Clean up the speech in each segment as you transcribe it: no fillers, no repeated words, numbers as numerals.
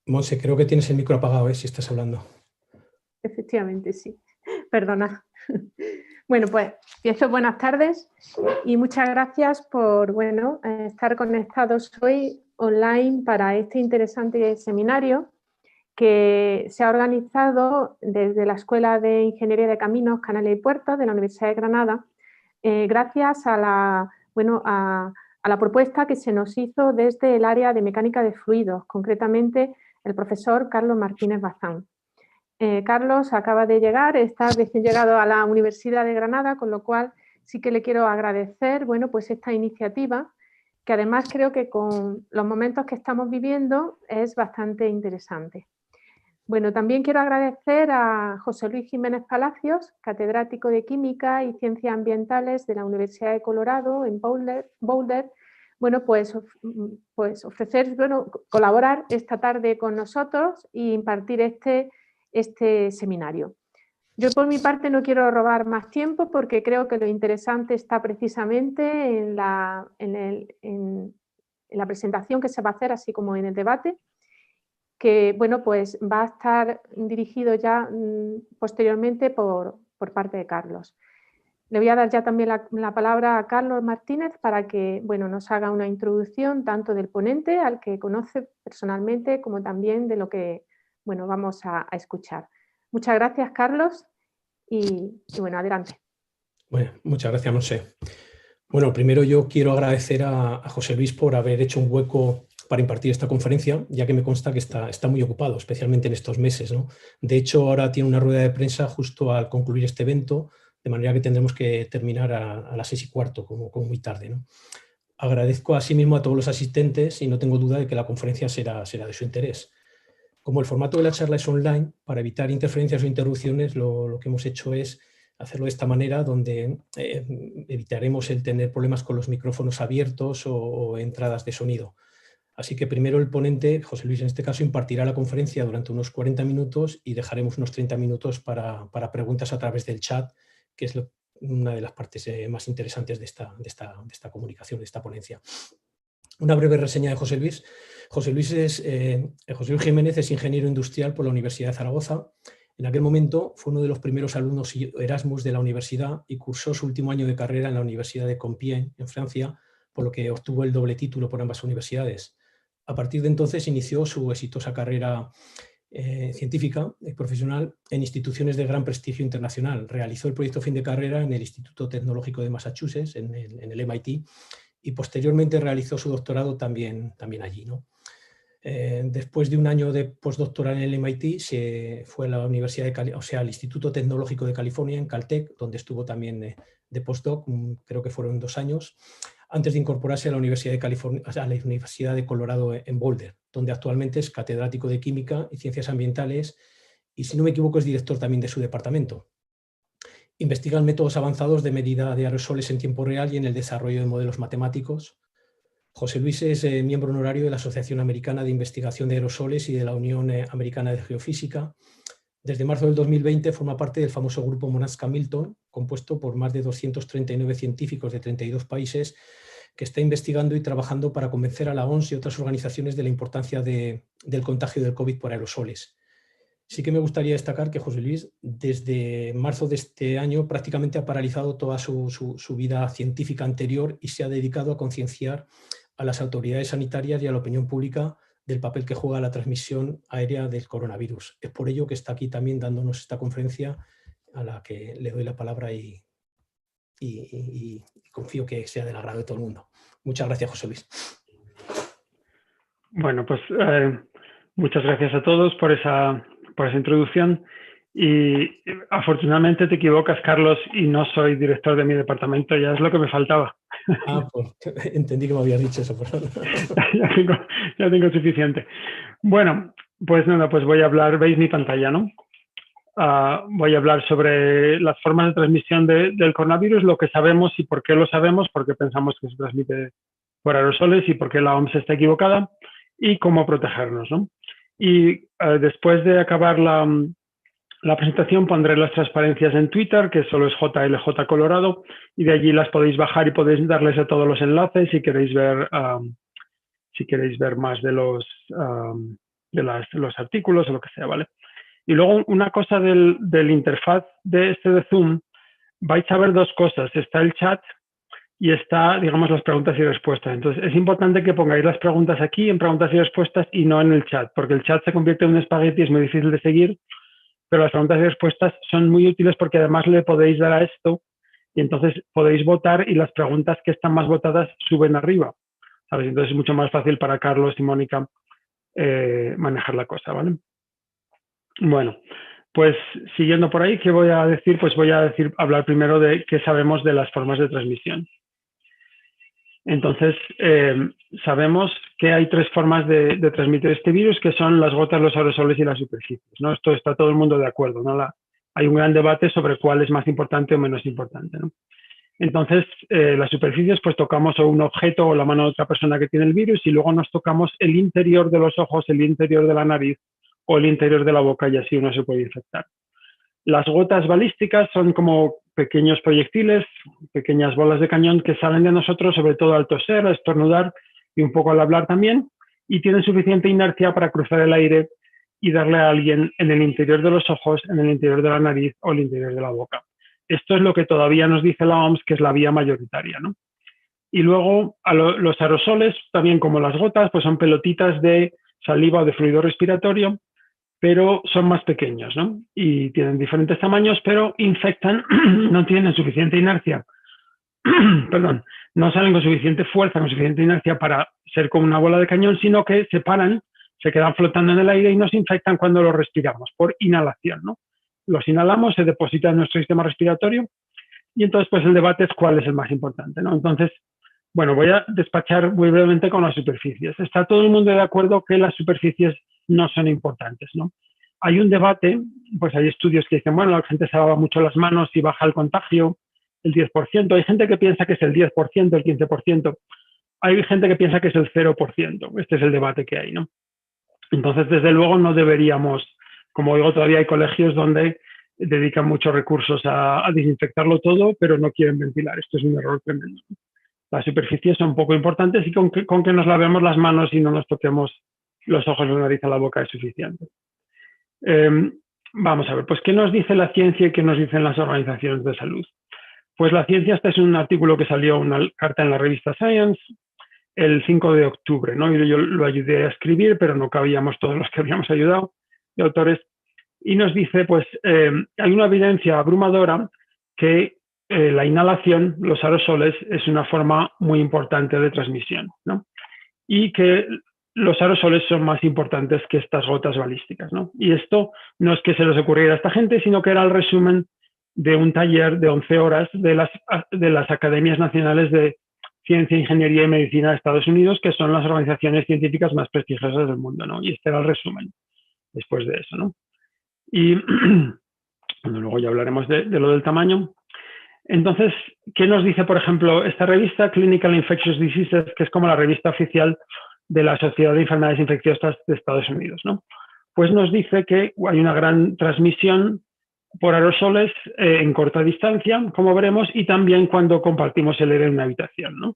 Monse, creo que tienes el micro apagado, si estás hablando. Efectivamente, sí. Perdona. Bueno, pues empiezo. Buenas tardes y muchas gracias por estar conectados hoy online para este interesante seminario que se ha organizado desde la Escuela de Ingeniería de Caminos, Canales y Puertos de la Universidad de Granada, gracias a la propuesta que se nos hizo desde el área de mecánica de fluidos, concretamente el profesor Carlos Martínez Bazán. Carlos acaba de llegar, está recién llegado a la Universidad de Granada, con lo cual sí que le quiero agradecer pues esta iniciativa, que además creo que con los momentos que estamos viviendo es bastante interesante. Bueno, también quiero agradecer a José Luis Jiménez Palacios, catedrático de Química y Ciencias Ambientales de la Universidad de Colorado en Boulder, pues ofrecer, colaborar esta tarde con nosotros e impartir este seminario. Yo por mi parte no quiero robar más tiempo porque creo que lo interesante está precisamente en la presentación que se va a hacer, así como en el debate, que pues va a estar dirigido ya posteriormente por parte de Carlos. Le voy a dar ya también la palabra a Carlos Martínez para que nos haga una introducción tanto del ponente, al que conoce personalmente, como también de lo que vamos a escuchar. Muchas gracias, Carlos, y adelante. Bueno, muchas gracias, Monse. Bueno, primero yo quiero agradecer a José Luis por haber hecho un hueco para impartir esta conferencia, ya que me consta que está muy ocupado, especialmente en estos meses, ¿no? De hecho, ahora tiene una rueda de prensa justo al concluir este evento, de manera que tendremos que terminar a las 6:15, como muy tarde, ¿no? Agradezco asimismo a todos los asistentes y no tengo duda de que la conferencia será de su interés. Como el formato de la charla es online, para evitar interferencias o interrupciones, lo que hemos hecho es hacerlo de esta manera, donde evitaremos el tener problemas con los micrófonos abiertos o entradas de sonido. Así que primero el ponente, José Luis en este caso, impartirá la conferencia durante unos 40 minutos y dejaremos unos 30 minutos para preguntas a través del chat, que es una de las partes más interesantes de esta comunicación, de esta ponencia. Una breve reseña de José Luis. José Luis Jiménez es ingeniero industrial por la Universidad de Zaragoza. En aquel momento fue uno de los primeros alumnos Erasmus de la universidad y cursó su último año de carrera en la Universidad de Compiègne, en Francia, por lo que obtuvo el doble título por ambas universidades. A partir de entonces inició su exitosa carrera científica y profesional en instituciones de gran prestigio internacional. Realizó el proyecto fin de carrera en el Instituto Tecnológico de Massachusetts, en el MIT, y posteriormente realizó su doctorado también allí, ¿no? Después de un año de postdoctoral en el MIT, se fue a la Universidad al Instituto Tecnológico de California, en Caltech, donde estuvo también de postdoc, creo que fueron 2 años, antes de incorporarse a la Universidad de California, a la Universidad de Colorado en Boulder, donde actualmente es catedrático de Química y Ciencias Ambientales y, si no me equivoco, es director también de su departamento. Investiga en métodos avanzados de medida de aerosoles en tiempo real y en el desarrollo de modelos matemáticos. José Luis es miembro honorario de la Asociación Americana de Investigación de Aerosoles y de la Unión Americana de Geofísica. Desde marzo del 2020 forma parte del famoso grupo Monadnock-Hamilton, compuesto por más de 239 científicos de 32 países, que está investigando y trabajando para convencer a la OMS y otras organizaciones de la importancia del contagio del COVID por aerosoles. Sí que me gustaría destacar que José Luis, desde marzo de este año, prácticamente ha paralizado toda su vida científica anterior y se ha dedicado a concienciar a las autoridades sanitarias y a la opinión pública del papel que juega la transmisión aérea del coronavirus. Es por ello que está aquí también dándonos esta conferencia, a la que le doy la palabra y confío que sea del agrado de todo el mundo. Muchas gracias, José Luis. Bueno, pues muchas gracias a todos por esa introducción. Y afortunadamente te equivocas, Carlos, y no soy director de mi departamento, ya es lo que me faltaba. Pues entendí que me habías dicho eso, perdón. ya tengo suficiente. Bueno, pues nada, pues voy a hablar, veis mi pantalla, ¿no? Voy a hablar sobre las formas de transmisión del coronavirus, lo que sabemos y por qué lo sabemos, por qué pensamos que se transmite por aerosoles y por qué la OMS está equivocada y cómo protegernos, ¿no? Y después de acabar la presentación pondré las transparencias en Twitter, que solo es JLJ Colorado, y de allí las podéis bajar y podéis darles a todos los enlaces si queréis ver más de los artículos o lo que sea, ¿vale? Y luego una cosa del interfaz de Zoom, vais a ver dos cosas. Está el chat y está, digamos, las preguntas y respuestas. Entonces, es importante que pongáis las preguntas aquí en preguntas y respuestas y no en el chat, porque el chat se convierte en un espagueti, es muy difícil de seguir, pero las preguntas y respuestas son muy útiles porque además le podéis dar a esto y entonces podéis votar y las preguntas que están más votadas suben arriba, ¿sabes? Entonces es mucho más fácil para Carlos y Mónica manejar la cosa, ¿vale? Bueno, pues siguiendo por ahí, ¿qué voy a decir? Pues voy a hablar primero de qué sabemos de las formas de transmisión. Entonces, sabemos que hay tres formas de transmitir este virus, que son las gotas, los aerosoles y las superficies, ¿no? Esto está todo el mundo de acuerdo, ¿no? Hay un gran debate sobre cuál es más importante o menos importante, ¿no? Entonces, las superficies, pues tocamos o un objeto o la mano de otra persona que tiene el virus y luego nos tocamos el interior de los ojos, el interior de la nariz o el interior de la boca y así uno se puede infectar. Las gotas balísticas son como pequeños proyectiles, pequeñas bolas de cañón que salen de nosotros, sobre todo al toser, al estornudar y un poco al hablar también, y tienen suficiente inercia para cruzar el aire y darle a alguien en el interior de los ojos, en el interior de la nariz o el interior de la boca. Esto es lo que todavía nos dice la OMS, que es la vía mayoritaria, ¿no? Y luego los aerosoles, también como las gotas, pues son pelotitas de saliva o de fluido respiratorio, pero son más pequeños, ¿no? Y tienen diferentes tamaños, pero infectan, no tienen suficiente inercia, perdón, no salen con suficiente fuerza, con suficiente inercia para ser como una bola de cañón, sino que se paran, se quedan flotando en el aire y nos infectan cuando los respiramos, por inhalación, ¿no? Los inhalamos, se depositan en nuestro sistema respiratorio y entonces pues el debate es cuál es el más importante, ¿no? Entonces, bueno, voy a despachar muy brevemente con las superficies. Está todo el mundo de acuerdo que las superficies no son importantes, ¿no? Hay un debate, pues hay estudios que dicen, bueno, la gente se lava mucho las manos y baja el contagio, el 10%. Hay gente que piensa que es el 10%, el 15%. Hay gente que piensa que es el 0%. Este es el debate que hay, ¿no? Entonces, desde luego, no deberíamos, como digo, todavía hay colegios donde dedican muchos recursos a desinfectarlo todo, pero no quieren ventilar. Esto es un error tremendo. Las superficies son poco importantes y con que nos lavemos las manos y no nos toquemos los ojos, la nariz, la boca es suficiente. Vamos a ver, pues ¿qué nos dice la ciencia y qué nos dicen las organizaciones de salud? Pues la ciencia, este es un artículo que salió, una carta en la revista Science, el 5 de octubre, ¿no? Yo lo ayudé a escribir, pero no cabíamos todos los que habíamos ayudado, de autores, y nos dice, pues, hay una evidencia abrumadora que la inhalación, los aerosoles, es una forma muy importante de transmisión, ¿no? Y que los aerosoles son más importantes que estas gotas balísticas, ¿no? Y esto no es que se les ocurriera a esta gente, sino que era el resumen de un taller de 11 horas de las Academias Nacionales de Ciencia, Ingeniería y Medicina de Estados Unidos, que son las organizaciones científicas más prestigiosas del mundo, ¿no? Y este era el resumen después de eso, ¿no? Y bueno, luego ya hablaremos de lo del tamaño. Entonces, ¿qué nos dice, por ejemplo, esta revista Clinical Infectious Diseases, que es como la revista oficial de la Sociedad de Enfermedades Infecciosas de Estados Unidos, ¿no? Pues nos dice que hay una gran transmisión por aerosoles en corta distancia, como veremos, y también cuando compartimos el aire en una habitación, ¿no?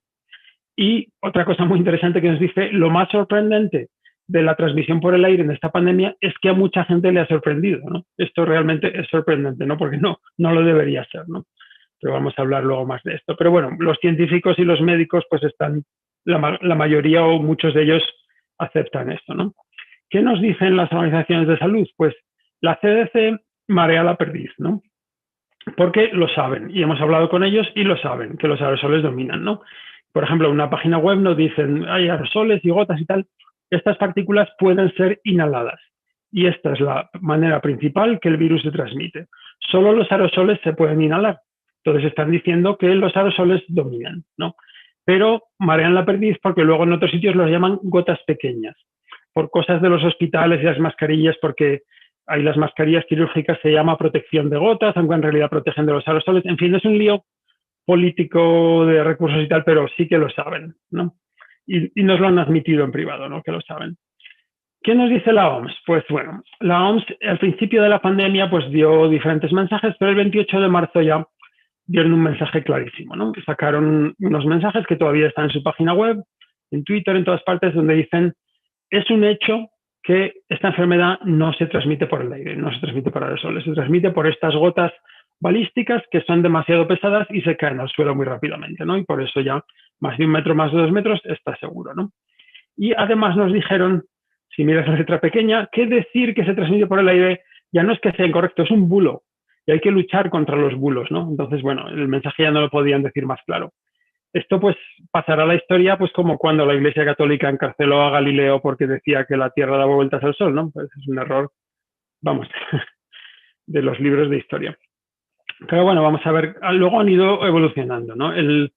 Y otra cosa muy interesante que nos dice, lo más sorprendente de la transmisión por el aire en esta pandemia es que a mucha gente le ha sorprendido, ¿no? Esto realmente es sorprendente, ¿no? Porque no lo debería ser, ¿no? Pero vamos a hablar luego más de esto. Pero bueno, los científicos y los médicos pues están, la mayoría o muchos de ellos aceptan esto, ¿no? ¿Qué nos dicen las organizaciones de salud? Pues la CDC marea la perdiz, ¿no? Porque lo saben y hemos hablado con ellos y lo saben, que los aerosoles dominan, ¿no? Por ejemplo, en una página web nos dicen, hay aerosoles y gotas y tal. Estas partículas pueden ser inhaladas y esta es la manera principal que el virus se transmite. Solo los aerosoles se pueden inhalar. Entonces están diciendo que los aerosoles dominan, ¿no? Pero marean la perdiz porque luego en otros sitios los llaman gotas pequeñas, por cosas de los hospitales y las mascarillas, porque hay las mascarillas quirúrgicas, se llama protección de gotas, aunque en realidad protegen de los aerosoles. En fin, es un lío político de recursos y tal, pero sí que lo saben, ¿no? Y nos lo han admitido en privado, ¿no? Que lo saben. ¿Qué nos dice la OMS? Pues bueno, la OMS al principio de la pandemia pues dio diferentes mensajes, pero el 28 de marzo ya dieron un mensaje clarísimo, ¿no? Sacaron unos mensajes que todavía están en su página web, en Twitter, en todas partes, donde dicen, es un hecho que esta enfermedad no se transmite por el aire, no se transmite por aerosoles, se transmite por estas gotas balísticas que son demasiado pesadas y se caen al suelo muy rápidamente, ¿no? Y por eso ya más de 1 metro, más de 2 metros está seguro, ¿no? Y además nos dijeron, si miras la letra pequeña, que decir que se transmite por el aire ya no es que sea incorrecto, es un bulo. Y hay que luchar contra los bulos, ¿no? Entonces, bueno, el mensaje ya no lo podían decir más claro. Esto pues pasará a la historia pues como cuando la Iglesia Católica encarceló a Galileo porque decía que la Tierra daba vueltas al Sol, ¿no? Pues es un error, vamos, de los libros de historia. Pero bueno, vamos a ver, luego han ido evolucionando, ¿no? El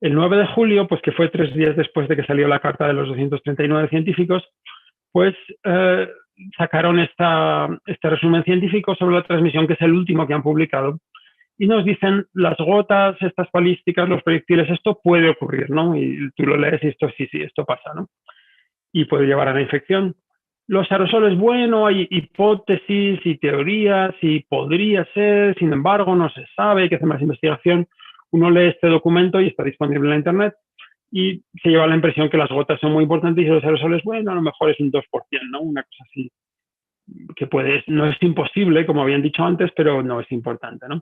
9 de julio, pues que fue 3 días después de que salió la carta de los 239 científicos, pues sacaron este resumen científico sobre la transmisión, que es el último que han publicado, y nos dicen las gotas, estas balísticas, los proyectiles, esto puede ocurrir, ¿no? Y tú lo lees y esto sí, esto pasa, ¿no? Y puede llevar a la infección. Los aerosoles, bueno, hay hipótesis y teorías y podría ser, sin embargo, no se sabe, hay que hacer más investigación. Uno lee este documento y está disponible en la internet y se lleva la impresión que las gotas son muy importantes y los aerosoles, bueno, a lo mejor es un 2%, ¿no? Una cosa así que no es imposible, como habían dicho antes, pero no es importante, ¿no?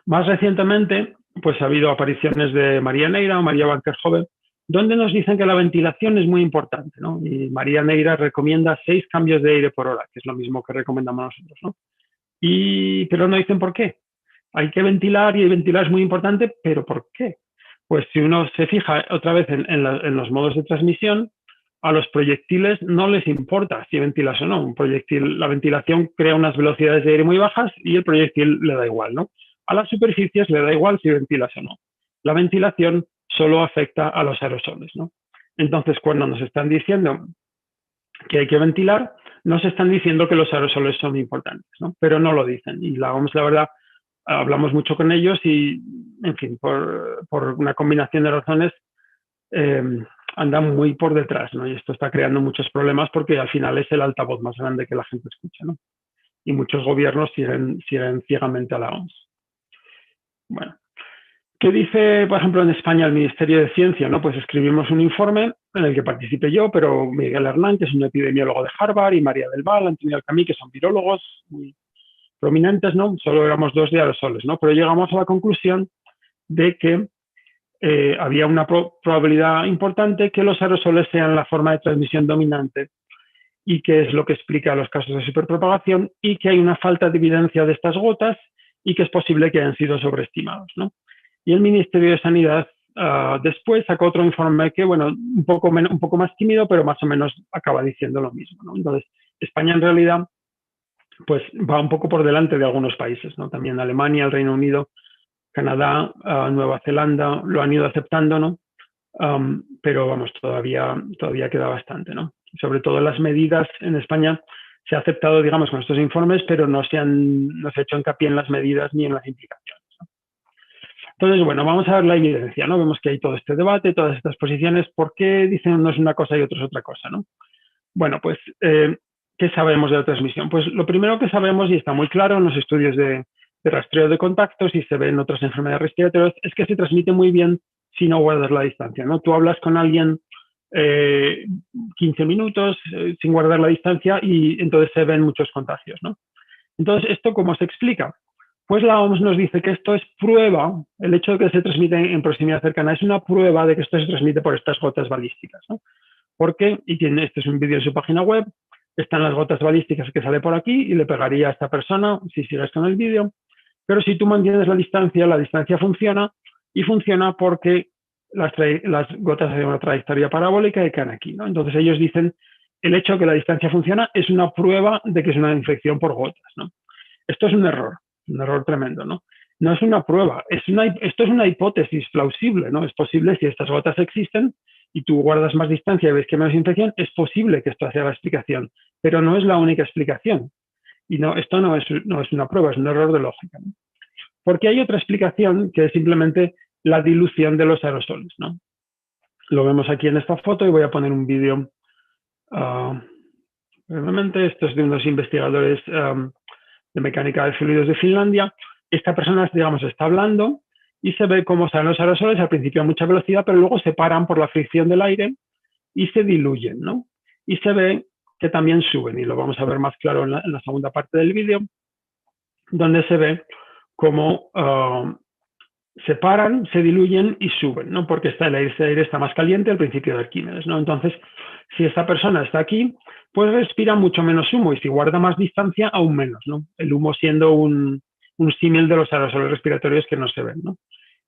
Más recientemente, pues ha habido apariciones de María Neira o María Banker-Hove, donde nos dicen que la ventilación es muy importante, ¿no? Y María Neira recomienda 6 cambios de aire por hora, que es lo mismo que recomendamos nosotros, ¿no? Pero no dicen por qué. Hay que ventilar y ventilar es muy importante, pero ¿por qué? Pues si uno se fija otra vez en los modos de transmisión, a los proyectiles no les importa si ventilas o no. Un proyectil, la ventilación crea unas velocidades de aire muy bajas y el proyectil le da igual, ¿no? A las superficies le da igual si ventilas o no. La ventilación solo afecta a los aerosoles, ¿no? Entonces, cuando nos están diciendo que hay que ventilar, nos están diciendo que los aerosoles son importantes, ¿no? Pero no lo dicen. Y la OMS, la verdad, hablamos mucho con ellos y, en fin, por una combinación de razones, andan muy por detrás, ¿no? Y esto está creando muchos problemas porque al final es el altavoz más grande que la gente escucha, ¿no? Y muchos gobiernos siguen ciegamente a la OMS. Bueno, ¿qué dice, por ejemplo, en España el Ministerio de Ciencia? ¿No? Pues escribimos un informe en el que participé yo, pero Miguel Hernán, que es un epidemiólogo de Harvard, y María del Val, Antonio Alcamí, que son virólogos muy prominentes, ¿no? Solo éramos 2 de aerosoles, ¿no? Pero llegamos a la conclusión de que había una probabilidad importante que los aerosoles sean la forma de transmisión dominante y que es lo que explica los casos de superpropagación y que hay una falta de evidencia de estas gotas y que es posible que hayan sido sobreestimados, ¿no? Y el Ministerio de Sanidad después sacó otro informe que, bueno, un poco más tímido, pero más o menos acaba diciendo lo mismo, ¿no? Entonces, España en realidad pues va un poco por delante de algunos países, ¿no? También Alemania, el Reino Unido, Canadá, Nueva Zelanda lo han ido aceptando, ¿no? Pero vamos, todavía queda bastante, ¿no? Sobre todo las medidas en España se ha aceptado, digamos, con estos informes, pero no se ha hecho hincapié en las medidas ni en las implicaciones, ¿no? Entonces, bueno, vamos a ver la evidencia, ¿no? Vemos que hay todo este debate, todas estas posiciones. ¿Por qué dicen unos una cosa y otros otra cosa, ¿no? Bueno, pues, ¿qué sabemos de la transmisión? Pues lo primero que sabemos, y está muy claro en los estudios de rastreo de contactos y se ve en otras enfermedades respiratorias, es que se transmite muy bien si no guardas la distancia, ¿no? Tú hablas con alguien 15 minutos sin guardar la distancia y entonces se ven muchos contagios, ¿no? Entonces, ¿esto cómo se explica? Pues la OMS nos dice que esto es prueba, el hecho de que se transmite en proximidad cercana es una prueba de que esto se transmite por estas gotas balísticas, ¿no? Porque, este es un vídeo en su página web, están las gotas balísticas que sale por aquí y le pegaría a esta persona si sigues con el vídeo, pero si tú mantienes la distancia funciona y funciona porque las gotas hacen una trayectoria parabólica y caen aquí, ¿no? Entonces ellos dicen, el hecho de que la distancia funciona es una prueba de que es una infección por gotas, ¿no? Esto es un error tremendo, ¿no? No es una prueba, esto es una hipótesis plausible, ¿no? Es posible, si estas gotas existen y tú guardas más distancia y ves que hay menos infección, es posible que esto sea la explicación, pero no es la única explicación. Y no, esto no es una prueba, es un error de lógica, ¿no? Porque hay otra explicación que es simplemente la dilución de los aerosoles, ¿no? Lo vemos aquí en esta foto y voy a poner un vídeo brevemente. Esto es de unos investigadores de mecánica de fluidos de Finlandia. Esta persona, digamos, está hablando y se ve cómo salen los aerosoles al principio a mucha velocidad, pero luego se paran por la fricción del aire y se diluyen, ¿no? Y se ve que también suben, y lo vamos a ver más claro en la segunda parte del vídeo, donde se ve cómo se paran, se diluyen y suben, ¿no? Porque este aire está más caliente al principio de Arquímedes, ¿no? Entonces, si esta persona está aquí, pues respira mucho menos humo, y si guarda más distancia, aún menos, ¿no? El humo siendo un símil de los aerosoles respiratorios que no se ven, ¿no?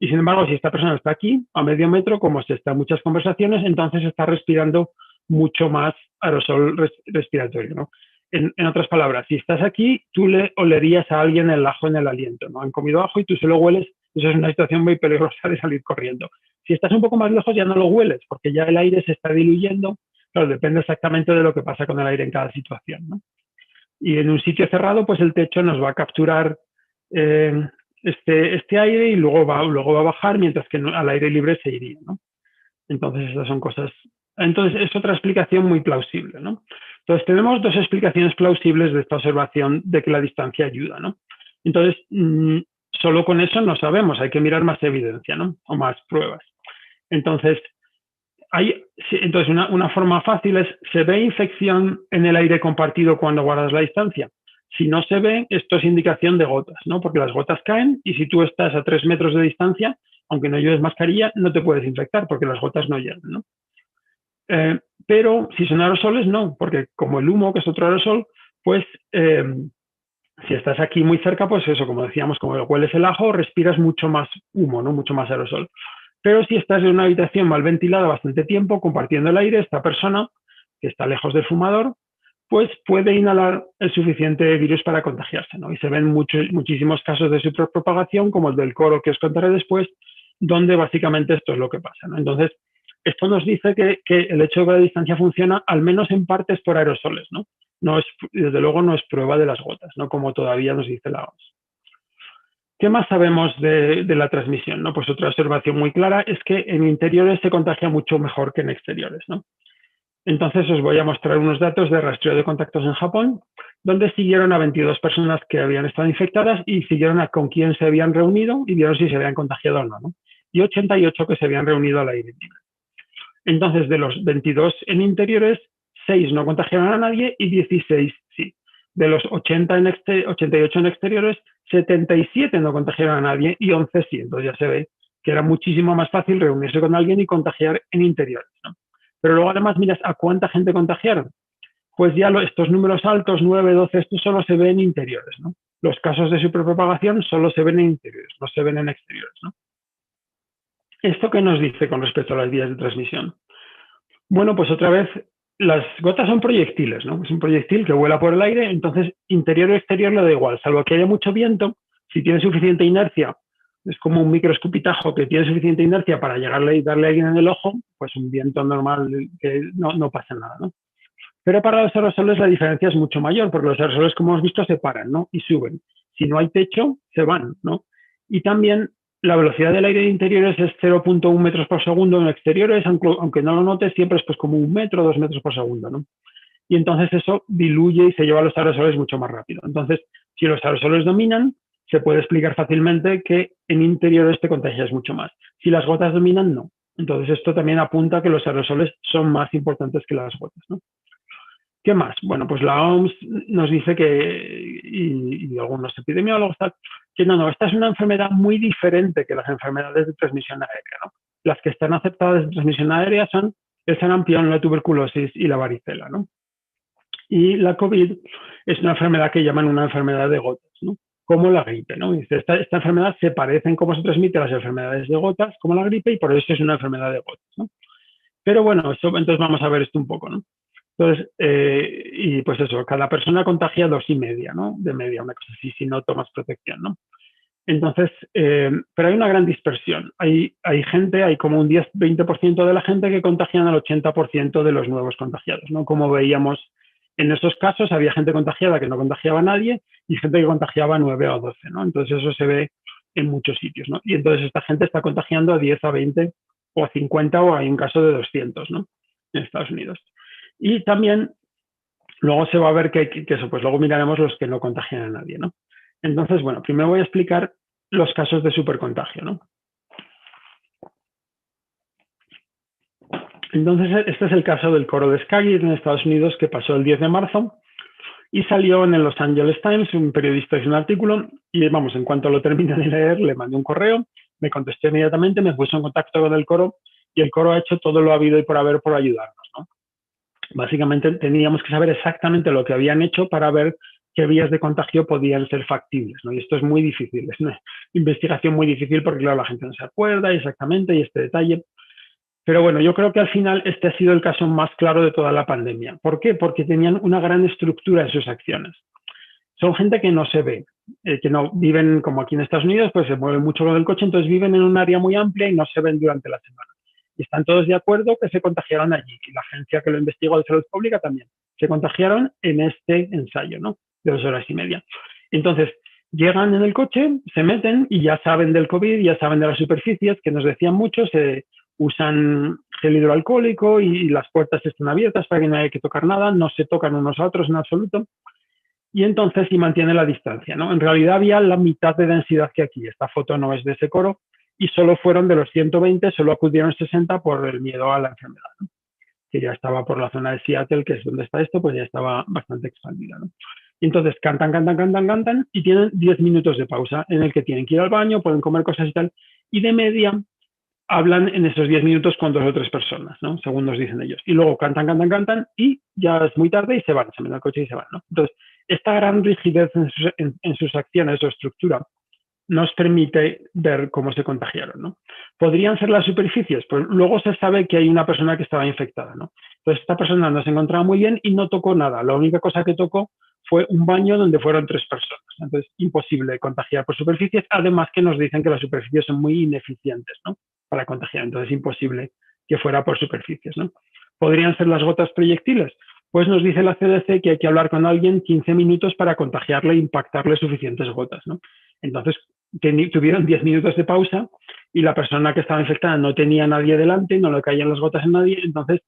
Y sin embargo, si esta persona está aquí, a medio metro, como se está en muchas conversaciones, entonces está respirando mucho más aerosol respiratorio, ¿no? En otras palabras, si estás aquí, tú le olerías a alguien el ajo en el aliento, ¿no? Han comido ajo y tú se lo hueles, eso es una situación muy peligrosa de salir corriendo. Si estás un poco más lejos, ya no lo hueles, porque ya el aire se está diluyendo. Claro, depende exactamente de lo que pasa con el aire en cada situación, ¿no? Y en un sitio cerrado, pues el techo nos va a capturar este aire y luego va a bajar, mientras que al aire libre se iría, ¿no? Entonces, estas son cosas. Entonces, es otra explicación muy plausible, ¿no? Entonces, tenemos dos explicaciones plausibles de esta observación de que la distancia ayuda, ¿no? Entonces, solo con eso no sabemos, hay que mirar más evidencia, ¿no? O más pruebas. Entonces, una forma fácil es, ¿se ve infección en el aire compartido cuando guardas la distancia? Si no se ve, esto es indicación de gotas, ¿no? Porque las gotas caen y si tú estás a 3 metros de distancia, aunque no lleves mascarilla, no te puedes infectar porque las gotas no llegan, ¿no? Pero si son aerosoles, no, porque como el humo, que es otro aerosol, pues si estás aquí muy cerca, pues eso, como decíamos, como hueles el ajo, respiras mucho más humo, ¿no? Mucho más aerosol. Pero si estás en una habitación mal ventilada bastante tiempo, compartiendo el aire, esta persona, que está lejos del fumador, pues puede inhalar el suficiente virus para contagiarse, ¿no? Y se ven muchísimos casos de superpropagación, como el del coro que os contaré después, donde básicamente esto es lo que pasa, ¿no? Entonces, esto nos dice que el hecho de que la distancia funciona, al menos en parte, es por aerosoles, ¿no? Desde luego no es prueba de las gotas, ¿no? Como todavía nos dice la OMS. ¿Qué más sabemos de la transmisión, ¿no? Pues otra observación muy clara es que en interiores se contagia mucho mejor que en exteriores, ¿no? Entonces os voy a mostrar unos datos de rastreo de contactos en Japón, donde siguieron a 22 personas que habían estado infectadas y siguieron con quién se habían reunido y vieron si se habían contagiado o no, ¿no? Y 88 que se habían reunido al aire libre. Entonces, de los 22 en interiores, 6 no contagiaron a nadie y 16 sí. De los 88 en exteriores, 77 no contagiaron a nadie y 11 sí. Entonces ya se ve que era muchísimo más fácil reunirse con alguien y contagiar en interiores, ¿no? Pero luego además miras a cuánta gente contagiaron. Pues ya estos números altos, 9, 12, esto solo se ve en interiores, ¿no? Los casos de superpropagación solo se ven en interiores, no se ven en exteriores, ¿no? ¿Esto qué nos dice con respecto a las vías de transmisión? Bueno, pues otra vez, las gotas son proyectiles, ¿no? Es un proyectil que vuela por el aire, entonces interior o exterior le da igual, salvo que haya mucho viento, si tiene suficiente inercia, es como un microescupitajo que tiene suficiente inercia para llegarle y darle a alguien en el ojo, pues un viento normal que no pasa nada, ¿no? Pero para los aerosoles la diferencia es mucho mayor, porque los aerosoles, como hemos visto, se paran, ¿no? Y suben. Si no hay techo, se van, ¿no? Y también la velocidad del aire de interiores es 0.1 metros por segundo, en exteriores, aunque no lo notes, siempre es pues como 1 metro, 2 metros por segundo, ¿no? Y entonces eso diluye y se lleva a los aerosoles mucho más rápido. Entonces, si los aerosoles dominan, se puede explicar fácilmente que en interiores te contagias mucho más. Si las gotas dominan, no. Entonces, esto también apunta a que los aerosoles son más importantes que las gotas, ¿no? ¿Qué más? Bueno, pues la OMS nos dice que, y algunos epidemiólogos, que no, esta es una enfermedad muy diferente que las enfermedades de transmisión aérea, ¿no? Las que están aceptadas de transmisión aérea son el sarampión, la tuberculosis y la varicela, ¿no? Y la COVID es una enfermedad que llaman una enfermedad de gotas, ¿no? Como la gripe, ¿no? Esta enfermedad se parece en cómo se transmite a las enfermedades de gotas, como la gripe, y por eso es una enfermedad de gotas, ¿no? Pero bueno, entonces vamos a ver esto un poco, ¿no? Entonces, y pues eso, cada persona contagia 2,5, ¿no? De media, una cosa así, si no tomas protección, ¿no? Entonces, pero hay una gran dispersión. Hay gente, hay como un 10-20% de la gente que contagian al 80% de los nuevos contagiados, ¿no? Como veíamos en esos casos, había gente contagiada que no contagiaba a nadie y gente que contagiaba a 9 o 12, ¿no? Entonces, eso se ve en muchos sitios, ¿no? Y entonces esta gente está contagiando a 10, a 20 o a 50 o hay un caso de 200, ¿no? En Estados Unidos. Y también luego se va a ver que eso, pues luego miraremos los que no contagian a nadie, ¿no? Entonces, bueno, primero voy a explicar los casos de supercontagio, ¿no? Entonces, este es el caso del coro de Skagit en Estados Unidos, que pasó el 10 de marzo y salió en el Los Angeles Times. Un periodista hizo un artículo y, vamos, en cuanto lo terminé de leer, le mandé un correo, me contestó inmediatamente, me puso en contacto con el coro y el coro ha hecho todo lo habido y por haber por ayudarnos, ¿no? Básicamente teníamos que saber exactamente lo que habían hecho para ver qué vías de contagio podían ser factibles, ¿no? Y esto es muy difícil, es una investigación muy difícil porque, claro, la gente no se acuerda exactamente y este detalle. Pero bueno, yo creo que al final este ha sido el caso más claro de toda la pandemia. ¿Por qué? Porque tenían una gran estructura en sus acciones. Son gente que no se ve, que no viven como aquí en Estados Unidos, pues se mueven mucho con el coche, entonces viven en un área muy amplia y no se ven durante la semana. Y están todos de acuerdo que se contagiaron allí. Y la agencia que lo investigó de salud pública también. Se contagiaron en este ensayo, ¿no? De 2 horas y media. Entonces, llegan en el coche, se meten y ya saben del COVID, ya saben de las superficies, que nos decían mucho, se usan gel hidroalcohólico y las puertas están abiertas para que no haya que tocar nada, no se tocan unos a otros en absoluto. Y entonces sí mantiene la distancia, ¿no? En realidad había la mitad de densidad que aquí. Esta foto no es de ese coro y solo fueron de los 120, solo acudieron 60 por el miedo a la enfermedad, ¿no? Que ya estaba por la zona de Seattle, que es donde está esto, pues ya estaba bastante expandida, ¿no? Y entonces cantan y tienen 10 minutos de pausa en el que tienen que ir al baño, pueden comer cosas y tal, y de media hablan en esos 10 minutos con 2 o 3 personas, ¿no? Según nos dicen ellos. Y luego cantan y ya es muy tarde y se van, se meten al coche y se van, ¿no? Entonces, esta gran rigidez en sus acciones o estructura nos permite ver cómo se contagiaron, ¿no? ¿Podrían ser las superficies? Pues luego se sabe que hay una persona que estaba infectada, ¿no? Entonces, esta persona no se encontraba muy bien y no tocó nada. La única cosa que tocó fue un baño donde fueron 3 personas. Entonces, imposible contagiar por superficies. Además que nos dicen que las superficies son muy ineficientes, ¿no? Para contagiar. Entonces, imposible que fuera por superficies, ¿no? ¿Podrían ser las gotas proyectiles? Pues nos dice la CDC que hay que hablar con alguien 15 minutos para contagiarle e impactarle suficientes gotas, ¿no? Entonces, tuvieron 10 minutos de pausa y la persona que estaba infectada no tenía nadie delante, no le caían las gotas a nadie, entonces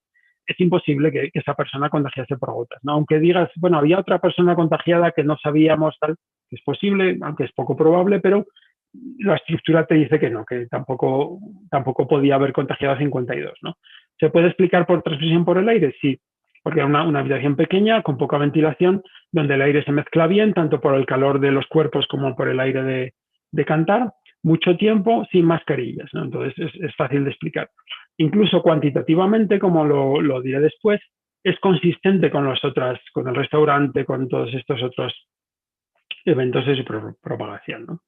es imposible que esa persona contagiase por gotas, ¿no? Aunque digas, bueno, había otra persona contagiada que no sabíamos, tal, que es posible, aunque es poco probable, pero la estructura te dice que no, que tampoco podía haber contagiado a 52, ¿no? ¿Se puede explicar por transmisión por el aire? Sí, porque era una habitación pequeña, con poca ventilación, donde el aire se mezcla bien, tanto por el calor de los cuerpos como por el aire de cantar, mucho tiempo sin mascarillas, ¿no? Entonces es fácil de explicar. Incluso cuantitativamente, como lo diré después, es consistente con con el restaurante, con todos estos otros eventos de propagación, ¿no?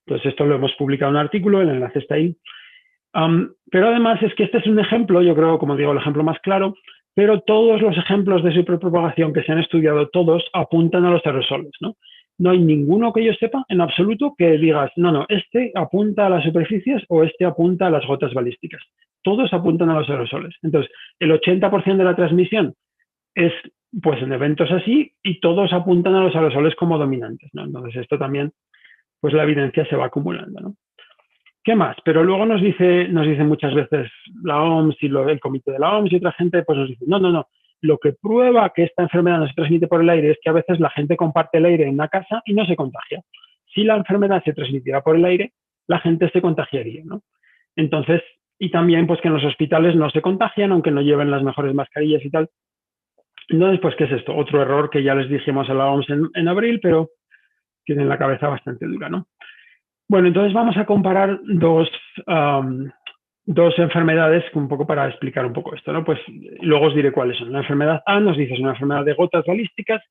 Entonces esto lo hemos publicado en un artículo, el enlace está ahí. Pero además es que este es un ejemplo, yo creo, como digo, el ejemplo más claro, pero todos los ejemplos de superpropagación que se han estudiado, todos apuntan a los aerosoles, ¿no? No hay ninguno que yo sepa, en absoluto, que digas, no, este apunta a las superficies o este apunta a las gotas balísticas. Todos apuntan a los aerosoles. Entonces, el 80% de la transmisión es pues en eventos así y todos apuntan a los aerosoles como dominantes, ¿no? Entonces, esto también, pues la evidencia se va acumulando, ¿no? ¿Qué más? Pero luego nos dice muchas veces la OMS y el comité de la OMS y otra gente, pues nos dice, no. Lo que prueba que esta enfermedad no se transmite por el aire es que a veces la gente comparte el aire en una casa y no se contagia. Si la enfermedad se transmitiera por el aire, la gente se contagiaría, ¿no? Entonces, y también pues que en los hospitales no se contagian, aunque no lleven las mejores mascarillas y tal. Entonces, pues, ¿qué es esto? Otro error que ya les dijimos a la OMS en abril, pero tienen la cabeza bastante dura, ¿no? Bueno, entonces vamos a comparar dos enfermedades un poco para explicar un poco esto, ¿no? Pues luego os diré cuáles son. La enfermedad A nos dice es una enfermedad de gotas balísticas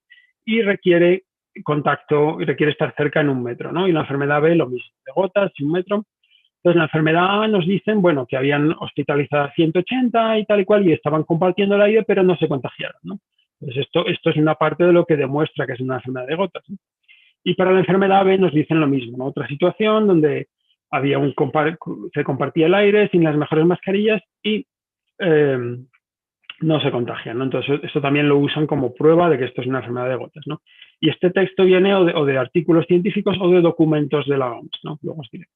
y requiere contacto, y requiere estar cerca en 1 metro, ¿no? Y la enfermedad B lo mismo, de gotas y 1 metro. Entonces la enfermedad A nos dicen, bueno, que habían hospitalizado a 180 y tal y cual y estaban compartiendo el aire, pero no se contagiaron, ¿no? Entonces esto es una parte de lo que demuestra que es una enfermedad de gotas, ¿no? Y para la enfermedad B nos dicen lo mismo, ¿no? Otra situación donde se compartía el aire sin las mejores mascarillas y no se contagian, ¿no? Entonces, esto también lo usan como prueba de que esto es una enfermedad de gotas, ¿no? Y este texto viene o de artículos científicos o de documentos de la OMS, ¿no? Luego os diré.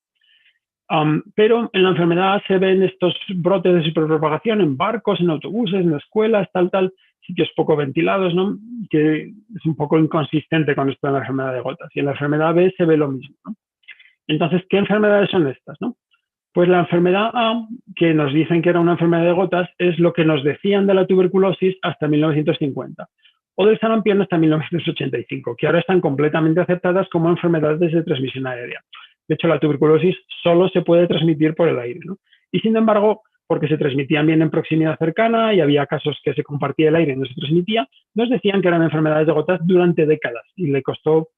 Pero en la enfermedad se ven estos brotes de superpropagación en barcos, en autobuses, en escuelas, tal, sitios poco ventilados, ¿no? Que es un poco inconsistente con esto de la enfermedad de gotas. Y en la enfermedad B se ve lo mismo, ¿no? Entonces, ¿qué enfermedades son estas, no? Pues la enfermedad A, que nos dicen que era una enfermedad de gotas, es lo que nos decían de la tuberculosis hasta 1950 o del sarampión hasta 1985, que ahora están completamente aceptadas como enfermedades de transmisión aérea. De hecho, la tuberculosis solo se puede transmitir por el aire, ¿no? Y sin embargo, porque se transmitían bien en proximidad cercana y había casos que se compartía el aire y no se transmitía, nos decían que eran enfermedades de gotas durante décadas y le costó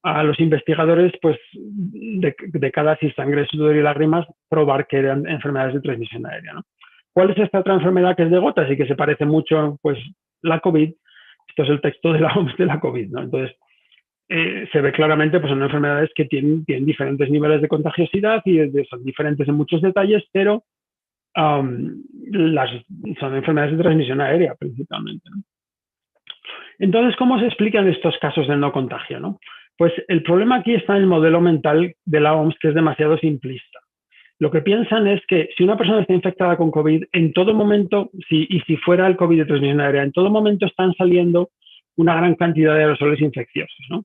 a los investigadores pues décadas y sangre, sudor y lágrimas probar que eran enfermedades de transmisión aérea, ¿no? ¿Cuál es esta otra enfermedad que es de gotas y que se parece mucho? Pues la COVID. Esto es el texto de la OMS de la COVID, ¿no? Entonces, se ve claramente, pues son enfermedades que tienen diferentes niveles de contagiosidad y son diferentes en muchos detalles, pero son enfermedades de transmisión aérea principalmente, ¿no? Entonces, ¿cómo se explican estos casos de no contagio, ¿no? Pues el problema aquí está en el modelo mental de la OMS, que es demasiado simplista. Lo que piensan es que si una persona está infectada con COVID, en todo momento, y si fuera el COVID de transmisión aérea, en todo momento están saliendo una gran cantidad de aerosoles infecciosos, ¿no?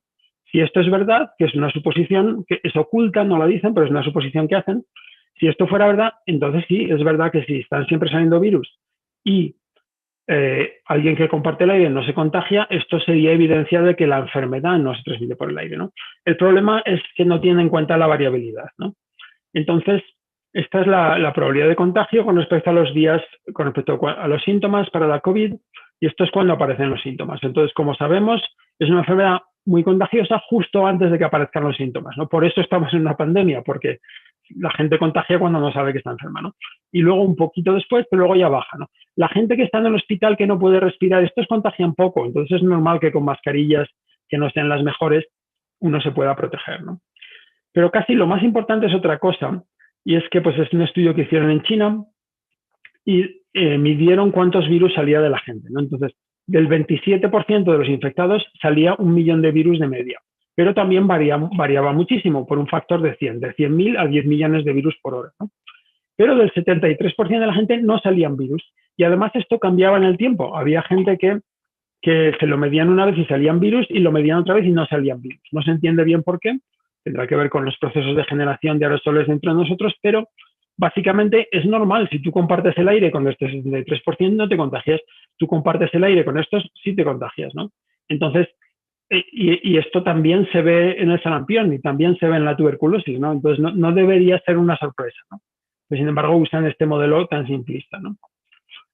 Si esto es verdad, que es una suposición que es oculta, no la dicen, pero es una suposición que hacen, si esto fuera verdad, entonces sí, es verdad que si están siempre saliendo virus y alguien que comparte el aire no se contagia, esto sería evidencia de que la enfermedad no se transmite por el aire, ¿no? El problema es que no tiene en cuenta la variabilidad, ¿no? Entonces, esta es la probabilidad de contagio con respecto a los días, con respecto a los síntomas para la COVID, y esto es cuando aparecen los síntomas. Entonces, como sabemos, es una enfermedad muy contagiosa justo antes de que aparezcan los síntomas, ¿no? Por eso estamos en una pandemia, porque la gente contagia cuando no sabe que está enferma, ¿no? Y luego un poquito después, pero luego ya baja, ¿no? La gente que está en el hospital que no puede respirar, estos contagian poco, entonces es normal que con mascarillas que no sean las mejores, uno se pueda proteger, ¿no? Pero casi lo más importante es otra cosa, y es que pues es un estudio que hicieron en China y midieron cuántos virus salía de la gente, ¿no? Entonces, del 27% de los infectados salía 1 millón de virus de media, pero también variaba muchísimo, por un factor de 100, de 100.000 a 10 millones de virus por hora, ¿no? Pero del 73% de la gente no salían virus, y además esto cambiaba en el tiempo. Había gente que se lo medían una vez y salían virus, y lo medían otra vez y no salían virus. No se entiende bien por qué, tendrá que ver con los procesos de generación de aerosoles dentro de nosotros, pero básicamente es normal. Si tú compartes el aire con este 63%, no te contagias. Tú compartes el aire con estos, sí te contagias, ¿no? Entonces, y esto también se ve en el sarampión y también se ve en la tuberculosis, ¿no? Entonces, no debería ser una sorpresa, ¿no? Pero, sin embargo, usan este modelo tan simplista, ¿no?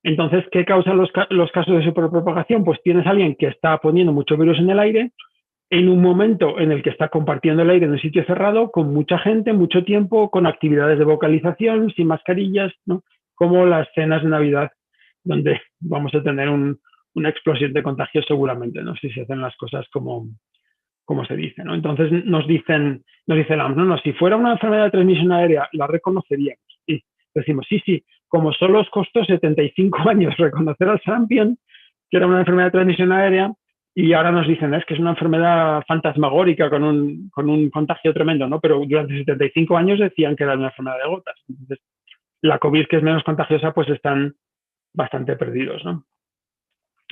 Entonces, ¿qué causan los casos de superpropagación? Pues tienes a alguien que está poniendo mucho virus en el aire, en un momento en el que está compartiendo el aire en un sitio cerrado, con mucha gente, mucho tiempo, con actividades de vocalización, sin mascarillas, ¿no? Como las cenas de Navidad, donde vamos a tener una explosión de contagios seguramente, ¿no? Si se hacen las cosas como se dice, ¿no? Entonces nos dice la OMS, no, si fuera una enfermedad de transmisión aérea, la reconoceríamos. Y decimos, sí, como solo os costó 75 años reconocer al sarampión, que era una enfermedad de transmisión aérea, y ahora nos dicen, es que es una enfermedad fantasmagórica con un contagio tremendo, ¿no? Pero durante 75 años decían que era una enfermedad de gotas. Entonces, la COVID, que es menos contagiosa, pues están bastante perdidos, ¿no?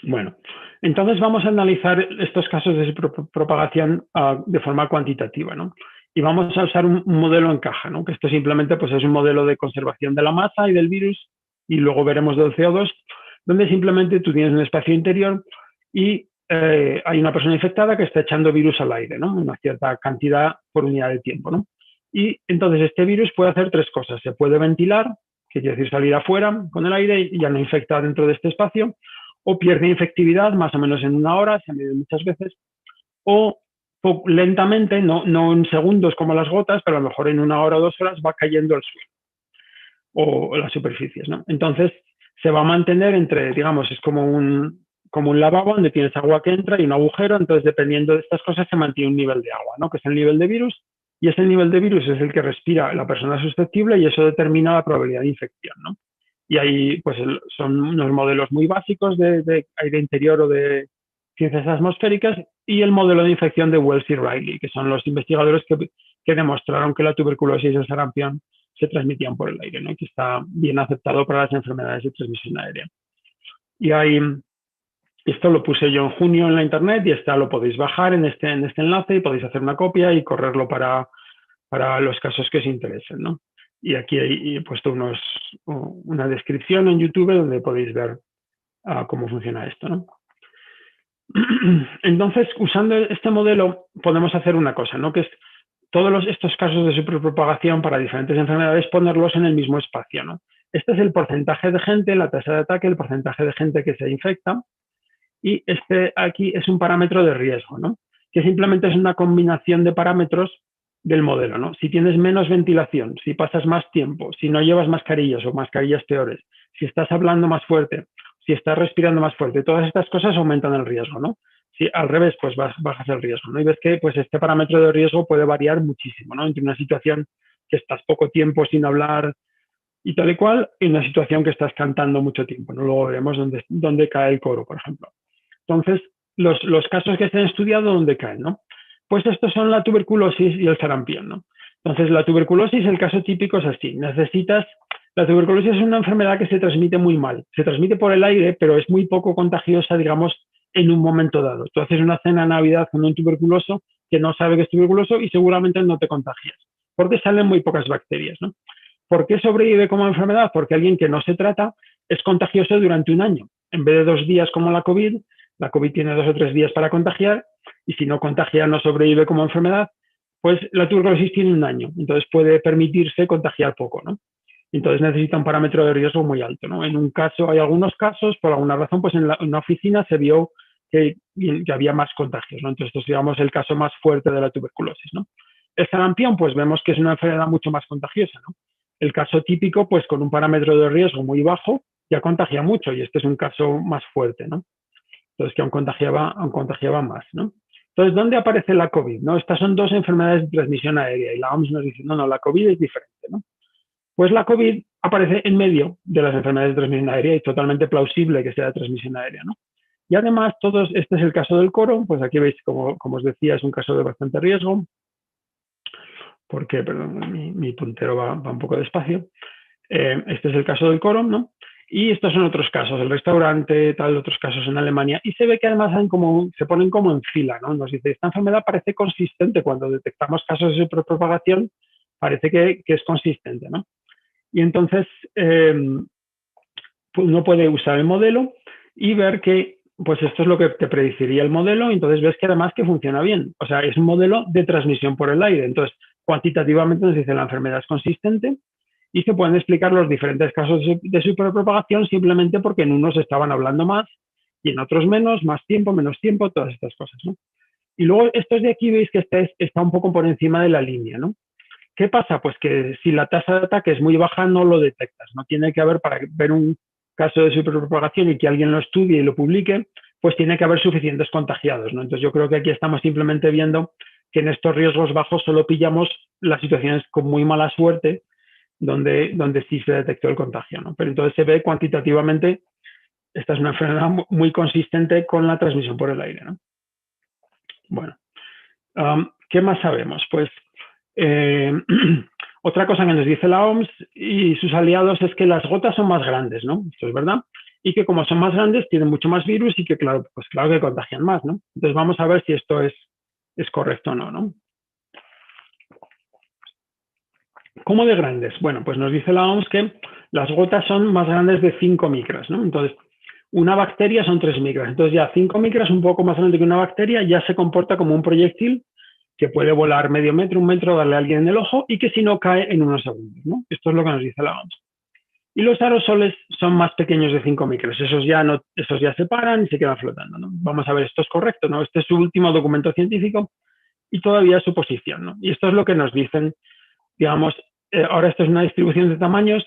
Bueno, entonces vamos a analizar estos casos de propagación de forma cuantitativa, ¿no? Y vamos a usar un modelo en caja, ¿no? Que esto simplemente pues, es un modelo de conservación de la masa y del virus, y luego veremos del CO2, donde simplemente tú tienes un espacio interior y hay una persona infectada que está echando virus al aire, ¿no? Una cierta cantidad por unidad de tiempo, ¿no? Y entonces este virus puede hacer tres cosas. Se puede ventilar, que quiere decir salir afuera con el aire y ya no infecta dentro de este espacio, o pierde infectividad más o menos en 1 hora, se mide muchas veces, o lentamente, no en segundos como las gotas, pero a lo mejor en 1 hora o 2 horas va cayendo al suelo o las superficies, ¿no? Entonces se va a mantener entre, digamos, es como un lavabo donde tienes agua que entra y un agujero, entonces dependiendo de estas cosas se mantiene un nivel de agua, ¿no? Que es el nivel de virus, y ese nivel de virus es el que respira la persona susceptible y eso determina la probabilidad de infección, ¿no? Y ahí pues son unos modelos muy básicos de aire interior o de ciencias atmosféricas y el modelo de infección de Wells y Riley, que son los investigadores que demostraron que la tuberculosis y el sarampión se transmitían por el aire, ¿no? Y que está bien aceptado para las enfermedades de transmisión aérea. Y ahí, esto lo puse yo en junio en la internet y lo podéis bajar en este enlace y podéis hacer una copia y correrlo para los casos que os interesen, ¿no? Y aquí he puesto una descripción en YouTube donde podéis ver cómo funciona esto, ¿no? Entonces, usando este modelo, podemos hacer una cosa, ¿no? Que es todos estos casos de superpropagación para diferentes enfermedades, ponerlos en el mismo espacio, ¿no? Este es el porcentaje de gente, la tasa de ataque, el porcentaje de gente que se infecta, y este aquí es un parámetro de riesgo, ¿no? Que simplemente es una combinación de parámetros del modelo, ¿no? Si tienes menos ventilación, si pasas más tiempo, si no llevas mascarillas o mascarillas peores, si estás hablando más fuerte, si estás respirando más fuerte, todas estas cosas aumentan el riesgo, ¿no? Si al revés, pues bajas el riesgo, ¿no? Y ves que pues este parámetro de riesgo puede variar muchísimo, ¿no? Entre una situación que estás poco tiempo sin hablar y tal y cual, y una situación que estás cantando mucho tiempo, ¿no? Luego veremos dónde cae el coro, por ejemplo. Entonces, los casos que se han estudiado, ¿dónde caen, no? Pues estos son la tuberculosis y el sarampión, ¿no? Entonces, la tuberculosis, el caso típico es así. La tuberculosis es una enfermedad que se transmite muy mal. Se transmite por el aire, pero es muy poco contagiosa, digamos, en un momento dado. Tú haces una cena de Navidad con un tuberculoso que no sabe que es tuberculoso y seguramente no te contagias, porque salen muy pocas bacterias, ¿no? ¿Por qué sobrevive como enfermedad? Porque alguien que no se trata es contagioso durante un año. En vez de 2 días como la COVID tiene 2 o 3 días para contagiar, y si no contagia no sobrevive como enfermedad, pues la tuberculosis tiene un año. Entonces puede permitirse contagiar poco, ¿no? Entonces necesita un parámetro de riesgo muy alto, ¿no? En un caso, hay algunos casos, por alguna razón, pues en una oficina se vio que había más contagios, ¿no? Entonces, esto es, digamos, el caso más fuerte de la tuberculosis, ¿no? El sarampión, pues vemos que es una enfermedad mucho más contagiosa, ¿no? El caso típico, pues con un parámetro de riesgo muy bajo, ya contagia mucho, y este es un caso más fuerte, ¿no? Entonces, que aún contagiaba más, ¿no? Entonces, ¿dónde aparece la COVID, no? Estas son 2 enfermedades de transmisión aérea, y la OMS nos dice, no, la COVID es diferente, ¿no? Pues la COVID aparece en medio de las enfermedades de transmisión aérea y es totalmente plausible que sea de transmisión aérea, ¿no? Y además, este es el caso del coro, pues aquí veis, como os decía, es un caso de bastante riesgo, porque, perdón, mi puntero va un poco despacio. Este es el caso del coro, ¿no? Y estos son otros casos, el restaurante, otros casos en Alemania, y se ve que además se ponen como en fila, ¿no? Nos dice, esta enfermedad parece consistente, cuando detectamos casos de superpropagación, parece que es consistente, ¿no? Y entonces pues uno puede usar el modelo y ver que pues esto es lo que te predeciría el modelo, y entonces ves que además que funciona bien. O sea, es un modelo de transmisión por el aire. Entonces, cuantitativamente nos dice la enfermedad es consistente y se pueden explicar los diferentes casos de superpropagación simplemente porque en unos estaban hablando más y en otros menos, más tiempo, menos tiempo, todas estas cosas, ¿no? Y luego estos de aquí veis que está un poco por encima de la línea, ¿no? ¿Qué pasa? Pues que si la tasa de ataque es muy baja, no lo detectas. No tiene que haber, para ver un caso de superpropagación y que alguien lo estudie y lo publique, pues tiene que haber suficientes contagiados, ¿no? Entonces yo creo que aquí estamos simplemente viendo que en estos riesgos bajos solo pillamos las situaciones con muy mala suerte donde sí se detectó el contagio, ¿no? Pero entonces se ve cuantitativamente, esta es una enfermedad muy consistente con la transmisión por el aire, ¿no? Bueno, ¿qué más sabemos? Pues otra cosa que nos dice la OMS y sus aliados es que las gotas son más grandes, ¿no? Esto es verdad. Y que como son más grandes, tienen mucho más virus y que, claro que contagian más, ¿no? Entonces vamos a ver si esto es correcto o no, ¿no? ¿Cómo de grandes? Bueno, pues nos dice la OMS que las gotas son más grandes de 5 micras, ¿no? Entonces, una bacteria son 3 micras. Entonces ya 5 micras, un poco más grande que una bacteria, ya se comporta como un proyectil que puede volar medio metro, 1 metro, darle a alguien en el ojo y que si no cae en unos segundos, ¿no? Esto es lo que nos dice la OMS. Y los aerosoles son más pequeños de 5 micras. Esos ya se paran y se quedan flotando, ¿no? Vamos a ver, esto es correcto, ¿no? Este es su último documento científico y todavía es su posición, ¿no? Y esto es lo que nos dicen, digamos, ahora esto es una distribución de tamaños,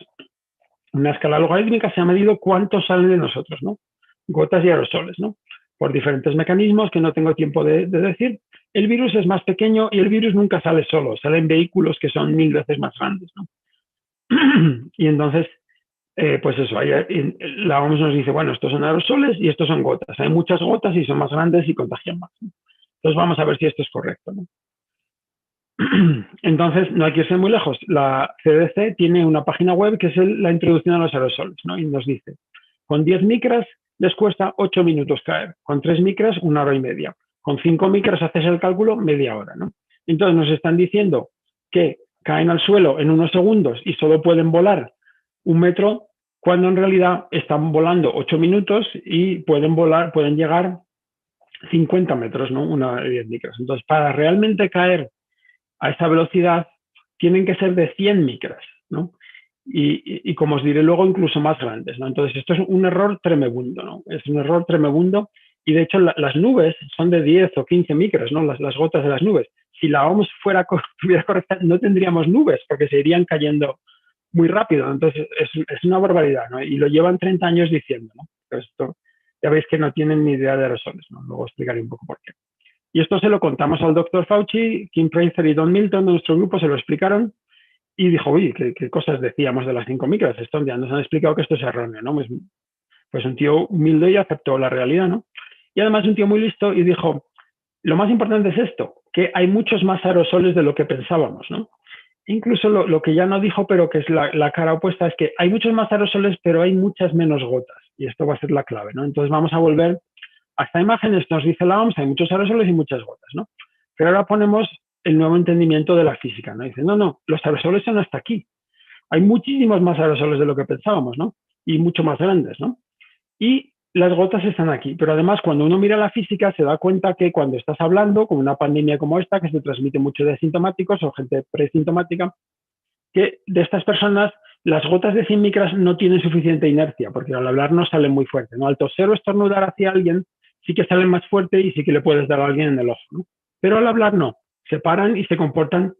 una escala logarítmica, se ha medido cuántos salen de nosotros, ¿no? Gotas y aerosoles, ¿no? Por diferentes mecanismos que no tengo tiempo de decir. El virus es más pequeño y el virus nunca sale solo, salen vehículos que son 1000 veces más grandes, ¿no? Y entonces, pues eso, la OMS nos dice, bueno, estos son aerosoles y estos son gotas. Hay muchas gotas y son más grandes y contagian más, ¿no? Entonces vamos a ver si esto es correcto, ¿no? Entonces, no hay que irse muy lejos. La CDC tiene una página web que es la introducción a los aerosoles, ¿no? Y nos dice, con 10 micras les cuesta 8 minutos caer, con 3 micras 1 hora y media, con 5 micras haces el cálculo media hora, ¿no? Entonces nos están diciendo que caen al suelo en unos segundos y solo pueden volar 1 metro, cuando en realidad están volando 8 minutos y pueden llegar 50 metros, ¿no? Una de 10 micras. Entonces, para realmente caer a esa velocidad, tienen que ser de 100 micras, ¿no? Y como os diré luego, incluso más grandes, ¿no? Entonces, esto es un error tremebundo, ¿no? Es un error tremebundo, y de hecho las nubes son de 10 o 15 micras, ¿no? Las gotas de las nubes. Si la OMS estuviera correcta, no tendríamos nubes, porque se irían cayendo muy rápido. Entonces, es una barbaridad, ¿no? Y lo llevan 30 años diciendo, ¿no? Pero esto, ya veis que no tienen ni idea de aerosoles, ¿no? Luego explicaré un poco por qué. Y esto se lo contamos al doctor Fauci, Kim Prather y Don Milton de nuestro grupo, se lo explicaron, y dijo, uy, ¿qué cosas decíamos de las 5 micras? Esto ya nos han explicado que esto es erróneo, ¿no? Pues un tío humilde y aceptó la realidad, ¿no? Y además un tío muy listo y dijo, lo más importante es esto, que hay muchos más aerosoles de lo que pensábamos, ¿no? Incluso lo que ya no dijo, pero que es la cara opuesta, es que hay muchos más aerosoles, pero hay muchas menos gotas. Y esto va a ser la clave, ¿no? Entonces vamos a volver a esta imagen. Esto nos dice la OMS, hay muchos aerosoles y muchas gotas, ¿no? Pero ahora ponemos el nuevo entendimiento de la física, ¿no? Dice, no, los aerosoles son hasta aquí. Hay muchísimos más aerosoles de lo que pensábamos, ¿no? Y mucho más grandes, ¿no? Y las gotas están aquí. Pero además, cuando uno mira la física, se da cuenta que cuando estás hablando, con una pandemia como esta, que se transmite mucho de asintomáticos o gente presintomática, que de estas personas las gotas de 100 micras no tienen suficiente inercia, porque al hablar no salen muy fuerte, ¿no? Al toser o estornudar hacia alguien, sí que salen más fuerte y sí que le puedes dar a alguien en el ojo, ¿no? Pero al hablar no, se paran y se comportan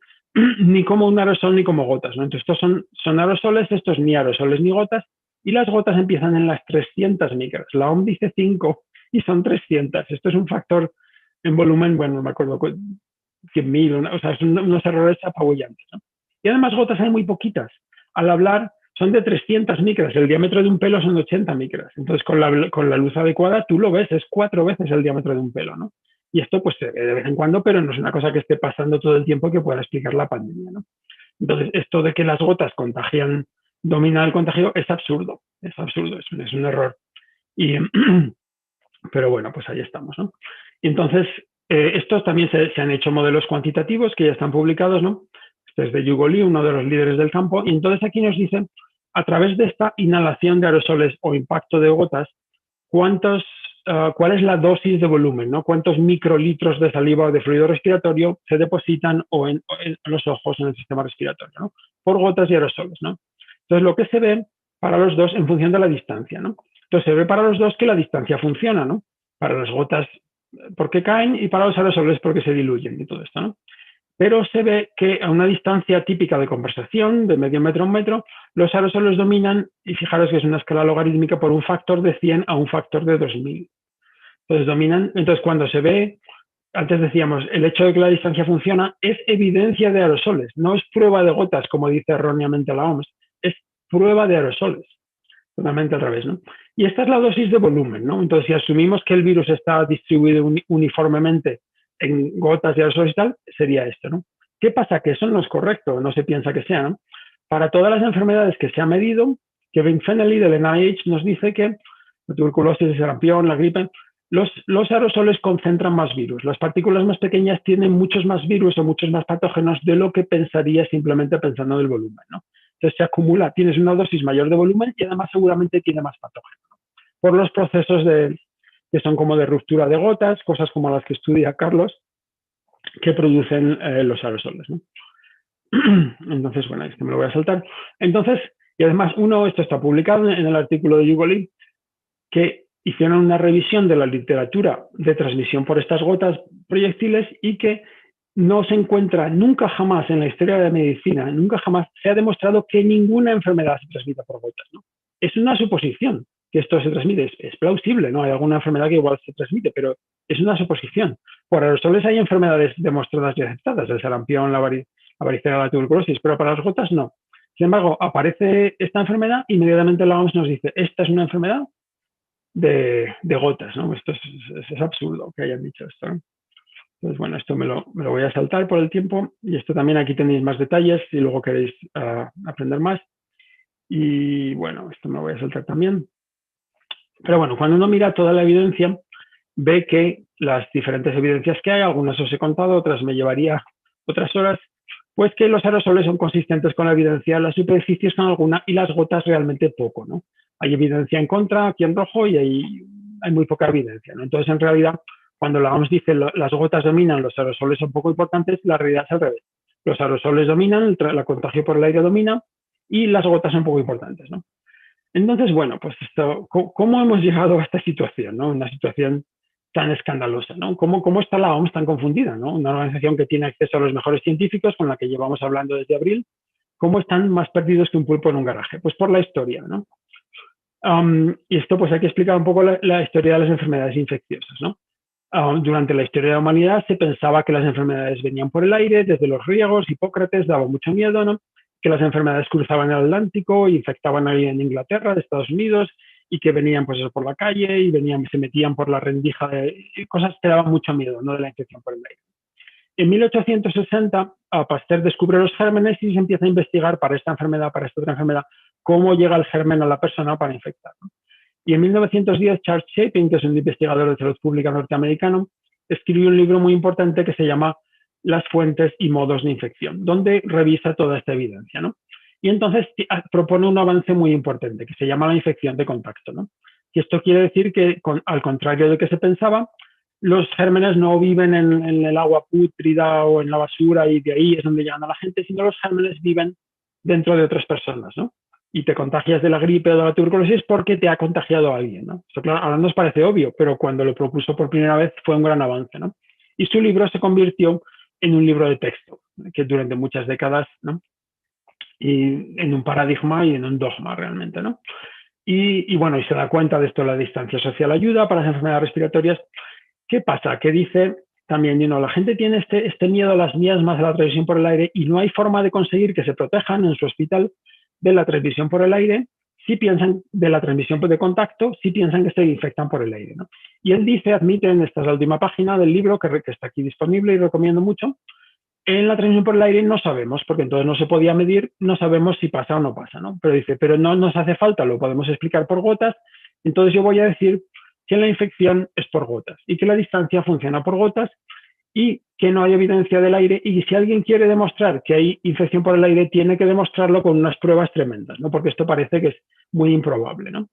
ni como un aerosol ni como gotas, ¿no? Entonces estos son aerosoles, estos ni aerosoles ni gotas, y las gotas empiezan en las 300 micras. La OMS dice 5 y son 300. Esto es un factor en volumen, bueno, no me acuerdo, 100.000, o sea, son unos errores apabullantes, ¿no? Y además gotas hay muy poquitas. Al hablar son de 300 micras, el diámetro de un pelo son de 80 micras. Entonces con la luz adecuada tú lo ves, es 4 veces el diámetro de un pelo, ¿no? Y esto pues se ve de vez en cuando, pero no es una cosa que esté pasando todo el tiempo que pueda explicar la pandemia, ¿no? Entonces esto de que las gotas dominan el contagio es absurdo, es un error. Pero bueno, pues ahí estamos, ¿no? Y entonces, estos también se han hecho modelos cuantitativos que ya están publicados, ¿no? Este es de Yugo Lee, uno de los líderes del campo, y entonces aquí nos dicen, a través de esta inhalación de aerosoles o impacto de gotas, cuál es la dosis de volumen, ¿no? Cuántos microlitros de saliva o de fluido respiratorio se depositan en los ojos, en el sistema respiratorio, ¿no? Por gotas y aerosoles, ¿no? Entonces, lo que se ve para los dos en función de la distancia, ¿no? Entonces, se ve para los dos que la distancia funciona, ¿no? Para las gotas porque caen y para los aerosoles porque se diluyen y todo esto, ¿no? Pero se ve que a una distancia típica de conversación, de medio metro a 1 metro, los aerosoles dominan, y fijaros que es una escala logarítmica, por un factor de 100 a un factor de 2000. Entonces dominan, entonces cuando se ve, antes decíamos, el hecho de que la distancia funciona es evidencia de aerosoles, no es prueba de gotas, como dice erróneamente la OMS, es prueba de aerosoles, totalmente al revés, ¿no? Y esta es la dosis de volumen, ¿no? Entonces, si asumimos que el virus está distribuido uniformemente en gotas y aerosoles y tal, sería esto, ¿no? ¿Qué pasa? Que eso no es correcto, no se piensa que sea, ¿no? Para todas las enfermedades que se ha medido, Kevin Fennelly del NIH nos dice que la tuberculosis, el sarampión, la gripe, los aerosoles concentran más virus. Las partículas más pequeñas tienen muchos más virus o muchos más patógenos de lo que pensaría simplemente pensando en el volumen, ¿no? Entonces se acumula, tienes una dosis mayor de volumen y además seguramente tiene más patógenos, ¿no? Por los procesos que son como de ruptura de gotas, cosas como las que estudia Carlos, que producen los aerosoles, ¿no? Entonces, bueno, esto me lo voy a saltar. Entonces, y además esto está publicado en el artículo de Yugo Lee, que hicieron una revisión de la literatura de transmisión por estas gotas proyectiles y que no se encuentra nunca jamás en la historia de la medicina, nunca jamás se ha demostrado que ninguna enfermedad se transmita por gotas, ¿no? Es una suposición que esto se transmite, es plausible, ¿no? Hay alguna enfermedad que igual se transmite, pero es una suposición. Por aerosoles hay enfermedades demostradas y aceptadas, el sarampión, la varicela, la tuberculosis, pero para las gotas no. Sin embargo, aparece esta enfermedad, inmediatamente la OMS nos dice, esta es una enfermedad de gotas, ¿no? Esto es absurdo que hayan dicho esto, ¿no? Entonces, bueno, esto me lo voy a saltar por el tiempo, y esto también aquí tenéis más detalles si luego queréis aprender más. Y bueno, esto me lo voy a saltar también. Pero bueno, cuando uno mira toda la evidencia, ve que las diferentes evidencias que hay, algunas os he contado, otras me llevaría otras horas, Pues que los aerosoles son consistentes con la evidencia, las superficies con alguna y las gotas realmente poco, ¿no? Hay evidencia en contra, aquí en rojo, y hay muy poca evidencia, ¿no? Entonces, en realidad, cuando la OMS dice las gotas dominan, los aerosoles son poco importantes, la realidad es al revés. Los aerosoles dominan, la contagio por el aire domina y las gotas son poco importantes, ¿no? Entonces, bueno, pues esto, ¿cómo hemos llegado a esta situación, ¿no? Una situación tan escandalosa, ¿no? ¿Cómo está la OMS tan confundida, ¿no? Una organización que tiene acceso a los mejores científicos, con la que llevamos hablando desde abril, ¿cómo están más perdidos que un pulpo en un garaje? Pues por la historia, ¿no? Y esto pues hay que explicar un poco la historia de las enfermedades infecciosas, ¿no? Durante la historia de la humanidad se pensaba que las enfermedades venían por el aire, desde los griegos, Hipócrates daba mucho miedo, ¿no? Que las enfermedades cruzaban el Atlántico, infectaban a alguien en Inglaterra, de Estados Unidos, y que venían pues por la calle y se metían por la rendija, cosas que daban mucho miedo, no de la infección por el aire. En 1860, Pasteur descubre los gérmenes y se empieza a investigar para esta enfermedad, para esta otra enfermedad, cómo llega el germen a la persona para infectar, ¿no? Y en 1910, Charles Chapin, que es un investigador de salud pública norteamericano, escribió un libro muy importante que se llama Las fuentes y modos de infección, donde revisa toda esta evidencia, ¿no? Y entonces propone un avance muy importante que se llama la infección de contacto, ¿no? Y esto quiere decir que, al contrario de que se pensaba, los gérmenes no viven en el agua pútrida o en la basura y de ahí es donde llegan a la gente, sino los gérmenes viven dentro de otras personas, ¿no? Y te contagias de la gripe o de la tuberculosis porque te ha contagiado a alguien, ¿no? Esto, claro, ahora nos parece obvio, pero cuando lo propuso por primera vez fue un gran avance, ¿no? Y su libro se convirtió en un libro de texto, que durante muchas décadas, ¿no? Y en un paradigma y en un dogma realmente, ¿no? Y bueno, y se da cuenta de esto, la distancia social ayuda para las enfermedades respiratorias. ¿Qué pasa? Que dice también, la gente tiene este miedo a las miasmas, a la transmisión por el aire, y no hay forma de conseguir que se protejan en su hospital de la transmisión por el aire si piensan de la transmisión de contacto, si piensan que se infectan por el aire, ¿no? Y él dice, admite, esta es la última página del libro que está aquí disponible y recomiendo mucho, en la transmisión por el aire no sabemos, porque entonces no se podía medir, no sabemos si pasa o no pasa, ¿no? Pero dice, pero no nos hace falta, lo podemos explicar por gotas, entonces yo voy a decir que la infección es por gotas y que la distancia funciona por gotas y que no hay evidencia del aire, y si alguien quiere demostrar que hay infección por el aire, tiene que demostrarlo con unas pruebas tremendas, ¿no? Porque esto parece que es muy improbable, ¿no?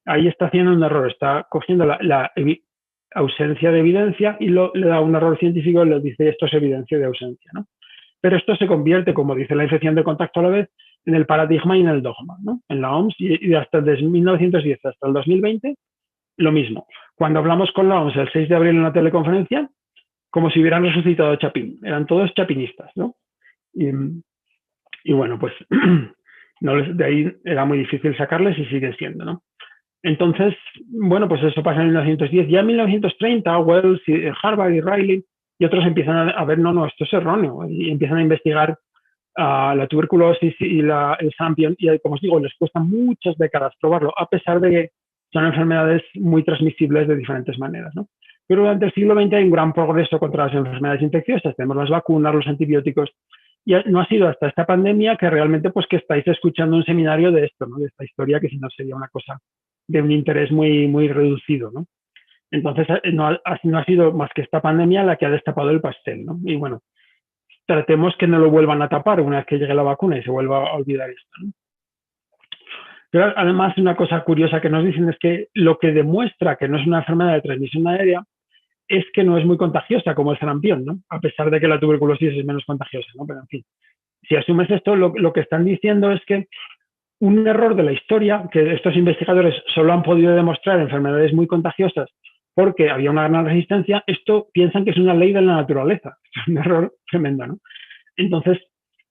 Ahí está haciendo un error, está cogiendo la ausencia de evidencia y le da un error científico y le dice esto es evidencia de ausencia, ¿no? Pero esto se convierte, como dice la infección de contacto a la vez, en el paradigma y en el dogma, ¿no? En la OMS y hasta desde 1910 hasta el 2020, lo mismo. Cuando hablamos con la OMS el 6 de abril en una teleconferencia, como si hubieran resucitado a Chapin. Eran todos chapinistas, ¿no? Y bueno, pues de ahí era muy difícil sacarles y siguen siendo, ¿no? Entonces, bueno, pues eso pasa en 1910. Ya en 1930, Wells, y Harvard y Riley y otros empiezan a ver, no, esto es erróneo, y empiezan a investigar la tuberculosis y el Sampion, y como os digo, les cuesta muchas décadas probarlo, a pesar de que son enfermedades muy transmisibles de diferentes maneras, ¿no? Pero durante el siglo XX hay un gran progreso contra las enfermedades infecciosas. Tenemos las vacunas, los antibióticos, y no ha sido hasta esta pandemia que realmente pues que estáis escuchando un seminario de esto, ¿no? De esta historia, que si no sería una cosa de un interés muy, muy reducido, ¿no? Entonces no ha sido más que esta pandemia la que ha destapado el pastel, ¿no? Y bueno, tratemos que no lo vuelvan a tapar una vez que llegue la vacuna y se vuelva a olvidar esto, ¿no? Pero además una cosa curiosa que nos dicen es que lo que demuestra que no es una enfermedad de transmisión aérea es que no es muy contagiosa como el sarampión, ¿no? A pesar de que la tuberculosis es menos contagiosa, ¿no? Pero en fin, si asumes esto, lo que están diciendo es que un error de la historia, que estos investigadores solo han podido demostrar enfermedades muy contagiosas porque había una gran resistencia, esto piensan que es una ley de la naturaleza. Es un error tremendo, ¿no? Entonces,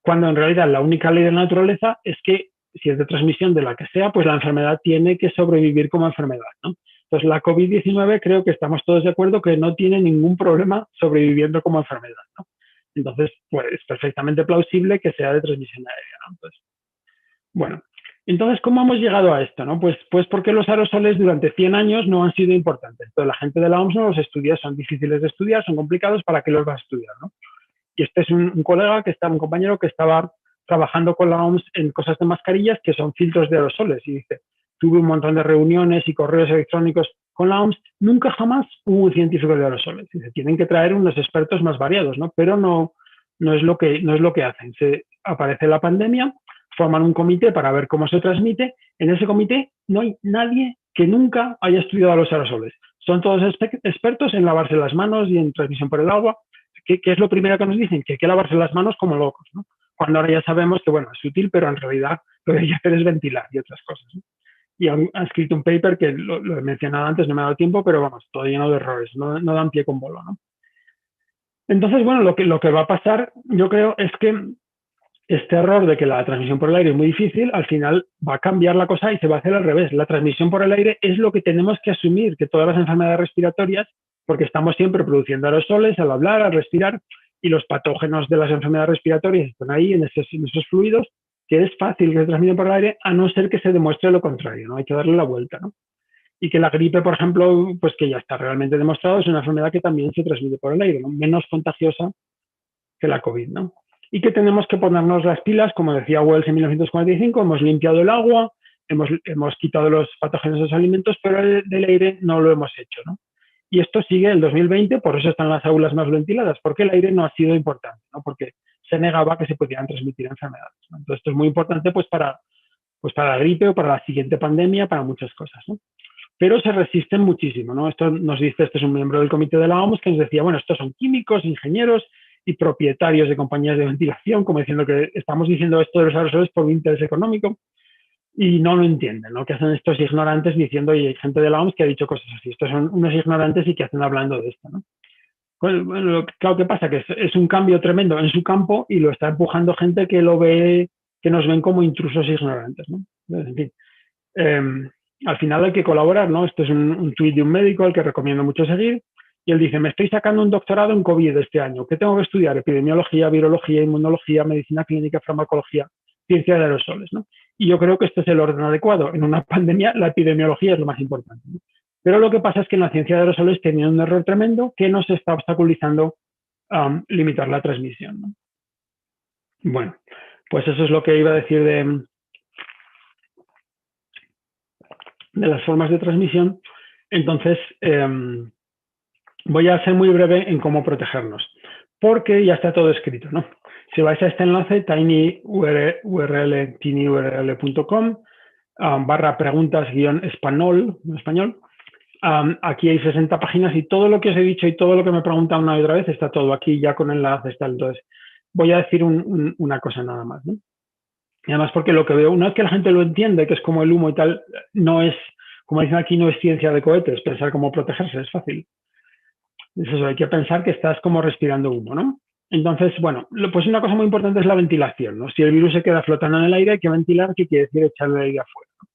cuando en realidad la única ley de la naturaleza es que si es de transmisión de la que sea, pues la enfermedad tiene que sobrevivir como enfermedad, ¿no? Entonces, la COVID-19 creo que estamos todos de acuerdo que no tiene ningún problema sobreviviendo como enfermedad, ¿no? Entonces, pues es perfectamente plausible que sea de transmisión aérea, ¿no? Entonces, bueno, entonces, ¿cómo hemos llegado a esto, no? Pues porque los aerosoles durante 100 años no han sido importantes. Entonces, la gente de la OMS no los estudia, son difíciles de estudiar, son complicados, ¿para qué los va a estudiar, no? Y este es un compañero que estaba trabajando con la OMS en cosas de mascarillas que son filtros de aerosoles, y dice, tuve un montón de reuniones y correos electrónicos con la OMS, nunca jamás hubo un científico de aerosoles. Dice, tienen que traer unos expertos más variados, ¿no? Pero no no es lo que hacen. Aparece la pandemia, forman un comité para ver cómo se transmite. En ese comité no hay nadie que nunca haya estudiado los aerosoles. Son todos expertos en lavarse las manos y en transmisión por el agua. ¿Qué es lo primero que nos dicen? Que hay que lavarse las manos como locos, ¿no? Cuando ahora ya sabemos que, bueno, es útil, pero en realidad lo que hay que hacer es ventilar y otras cosas, ¿no? Y han escrito un paper que lo he mencionado antes, no me ha dado tiempo, pero vamos, todo lleno de errores, no dan pie con bolo, ¿no? Entonces, bueno, lo que va a pasar, yo creo, es que este error de que la transmisión por el aire es muy difícil, al final va a cambiar la cosa y se va a hacer al revés. La transmisión por el aire es lo que tenemos que asumir, que todas las enfermedades respiratorias, porque estamos siempre produciendo aerosoles al hablar, al respirar, y los patógenos de las enfermedades respiratorias están ahí en esos fluidos, que es fácil que se transmiten por el aire, a no ser que se demuestre lo contrario, ¿no? Hay que darle la vuelta, ¿no? Y que la gripe, por ejemplo, pues que ya está realmente demostrado, es una enfermedad que también se transmite por el aire, ¿no? Menos contagiosa que la COVID, ¿no? Y que tenemos que ponernos las pilas, como decía Wells en 1945, hemos limpiado el agua, hemos quitado los patógenos de los alimentos, pero del aire no lo hemos hecho, ¿no? Y esto sigue el 2020, por eso están las aulas más ventiladas, porque el aire no ha sido importante, ¿no? Porque se negaba que se pudieran transmitir enfermedades, ¿no? Entonces, esto es muy importante pues para la gripe o para la siguiente pandemia, para muchas cosas, ¿no? Pero se resisten muchísimo, ¿no? Esto nos dice, este es un miembro del comité de la OMS que nos decía, bueno, estos son químicos, ingenieros y propietarios de compañías de ventilación, como diciendo que estamos diciendo esto de los aerosoles por un interés económico, y no lo entienden, ¿no? Que hacen estos ignorantes diciendo, y hay gente de la OMS que ha dicho cosas así, estos son unos ignorantes y que hacen hablando de esto, ¿no? Pues, bueno, claro que pasa, que es un cambio tremendo en su campo y lo está empujando gente que lo ve, que nos ven como intrusos ignorantes, ¿no? En fin, al final hay que colaborar, ¿no? Esto es un tuit de un médico al que recomiendo mucho seguir, y él dice, me estoy sacando un doctorado en COVID este año, ¿qué tengo que estudiar? Epidemiología, virología, inmunología, medicina clínica, farmacología, ciencia de aerosoles, ¿no? Y yo creo que este es el orden adecuado. En una pandemia, la epidemiología es lo más importante, ¿no? Pero lo que pasa es que en la ciencia de aerosoles tenía un error tremendo que nos está obstaculizando limitar la transmisión, ¿no? Bueno, pues eso es lo que iba a decir de las formas de transmisión. Entonces, voy a ser muy breve en cómo protegernos, porque ya está todo escrito, ¿no? Si vais a este enlace, tinyurl.com /preguntas-español, aquí hay 60 páginas y todo lo que os he dicho y todo lo que me preguntan una y otra vez está todo aquí ya con enlaces, tal. Entonces, voy a decir una cosa nada más, ¿no? Y además porque lo que veo, una vez que la gente lo entiende, que es como el humo y tal, no es, como dicen aquí, no es ciencia de cohetes, pensar cómo protegerse, es fácil. Es eso, hay que pensar que estás como respirando humo, ¿no? Entonces, bueno, pues una cosa muy importante es la ventilación, ¿no? Si el virus se queda flotando en el aire, hay que ventilar, que quiere decir echarle el aire afuera, ¿no?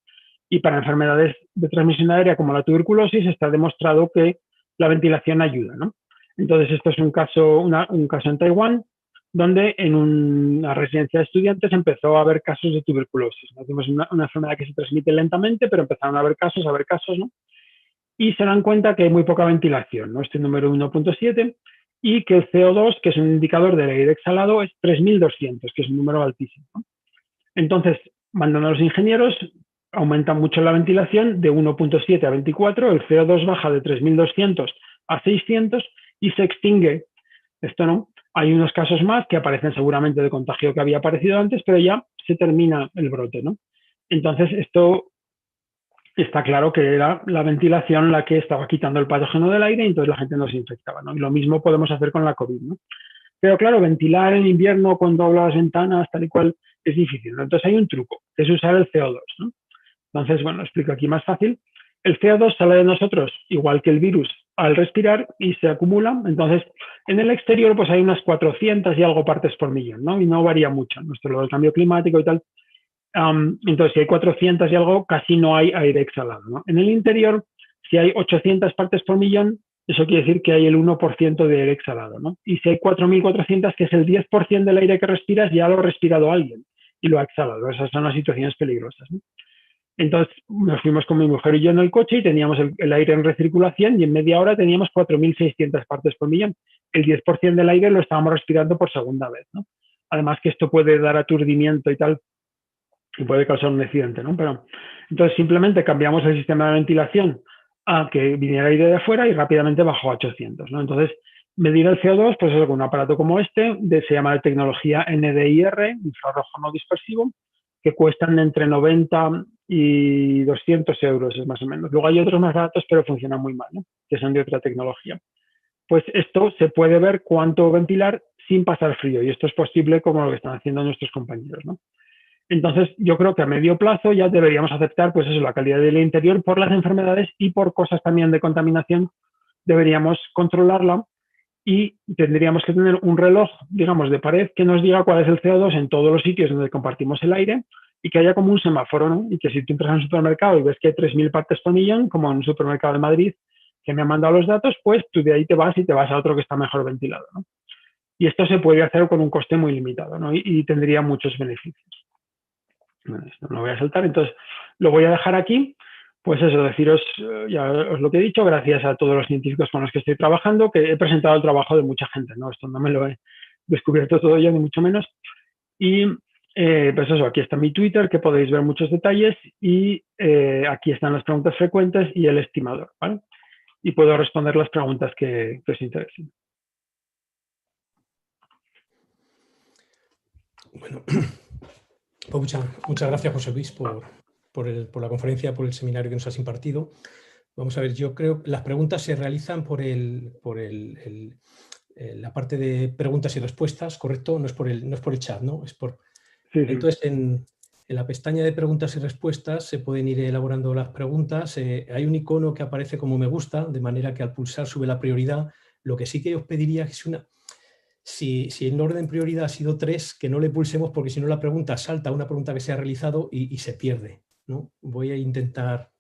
Y para enfermedades de transmisión aérea como la tuberculosis está demostrado que la ventilación ayuda, ¿no? Entonces, esto es un caso en Taiwán, donde en una residencia de estudiantes empezó a haber casos de tuberculosis, ¿no? Tenemos una enfermedad que se transmite lentamente, pero empezaron a haber casos, ¿no? Y se dan cuenta que hay muy poca ventilación, ¿no? Este número 1.7, y que el CO2, que es un indicador del aire exhalado, es 3.200, que es un número altísimo, ¿no? Entonces, mandan a los ingenieros, aumentan mucho la ventilación de 1.7 a 24, el CO2 baja de 3.200 a 600 y se extingue. Esto no. Hay unos casos más que aparecen seguramente de contagio que había aparecido antes, pero ya se termina el brote, ¿no? Entonces, esto está claro que era la ventilación la que estaba quitando el patógeno del aire y entonces la gente no se infectaba, ¿no? Y lo mismo podemos hacer con la COVID, ¿no? Pero claro, ventilar en invierno con doblas las ventanas, tal y cual, es difícil, ¿no? Entonces hay un truco, que es usar el CO2, ¿no? Entonces, bueno, lo explico aquí más fácil. El CO2 sale de nosotros, igual que el virus, al respirar y se acumula. Entonces, en el exterior pues hay unas 400 y algo partes por millón, ¿no? Y no varía mucho, ¿no? Esto es lo del cambio climático y tal. Entonces, si hay 400 y algo, casi no hay aire exhalado, ¿no? En el interior, si hay 800 partes por millón, eso quiere decir que hay el 1% de aire exhalado, ¿no? Y si hay 4.400, que es el 10% del aire que respiras, ya lo ha respirado alguien y lo ha exhalado. Esas son las situaciones peligrosas, ¿no? Entonces, nos fuimos con mi mujer y yo en el coche y teníamos el aire en recirculación y en media hora teníamos 4.600 partes por millón. El 10% del aire lo estábamos respirando por segunda vez, ¿no? Además que esto puede dar aturdimiento y tal, y puede causar un accidente, ¿no? Pero entonces simplemente cambiamos el sistema de ventilación a que viniera aire de afuera y rápidamente bajó a 800, ¿no? Entonces Medir el CO2, pues es con un aparato como este, se llama de tecnología NDIR, infrarrojo no dispersivo, que cuestan entre 90 y 200 euros, es más o menos. Luego hay otros más baratos, pero funcionan muy mal, ¿no? Que son de otra tecnología. Pues esto se puede ver cuánto ventilar sin pasar frío, y esto es posible como lo que están haciendo nuestros compañeros, ¿no? Entonces, yo creo que a medio plazo ya deberíamos aceptar, pues eso, la calidad del interior por las enfermedades y por cosas también de contaminación, deberíamos controlarla y tendríamos que tener un reloj, digamos, de pared que nos diga cuál es el CO2 en todos los sitios donde compartimos el aire y que haya como un semáforo, ¿no? Y que si tú entras a un supermercado y ves que hay 3.000 partes por millón, como en un supermercado de Madrid, que me han mandado los datos, pues tú de ahí te vas y te vas a otro que está mejor ventilado, ¿no? Y esto se puede hacer con un coste muy limitado, ¿no? Y tendría muchos beneficios. Bueno, esto no lo voy a saltar, entonces lo voy a dejar aquí. Pues eso, deciros, ya os lo que he dicho, gracias a todos los científicos con los que estoy trabajando, que he presentado el trabajo de mucha gente, ¿no? Esto no me lo he descubierto todo yo, ni mucho menos. Y pues eso, aquí está mi Twitter, que podéis ver muchos detalles, y aquí están las preguntas frecuentes y el estimador, ¿vale? Y puedo responder las preguntas que os interesen. Bueno, pues muchas gracias, José Luis, por la conferencia, por el seminario que nos has impartido. Vamos a ver, yo creo que las preguntas se realizan por la parte de preguntas y respuestas, ¿correcto? No es por el chat, ¿no? Es por... Sí, sí. Entonces, en la pestaña de preguntas y respuestas se pueden ir elaborando las preguntas. Hay un icono que aparece como me gusta, de manera que al pulsar sube la prioridad. Lo que sí que os pediría es si en orden prioridad ha sido 3, que no le pulsemos, porque si no la pregunta salta a una pregunta que se ha realizado y se pierde, ¿no? Voy a intentar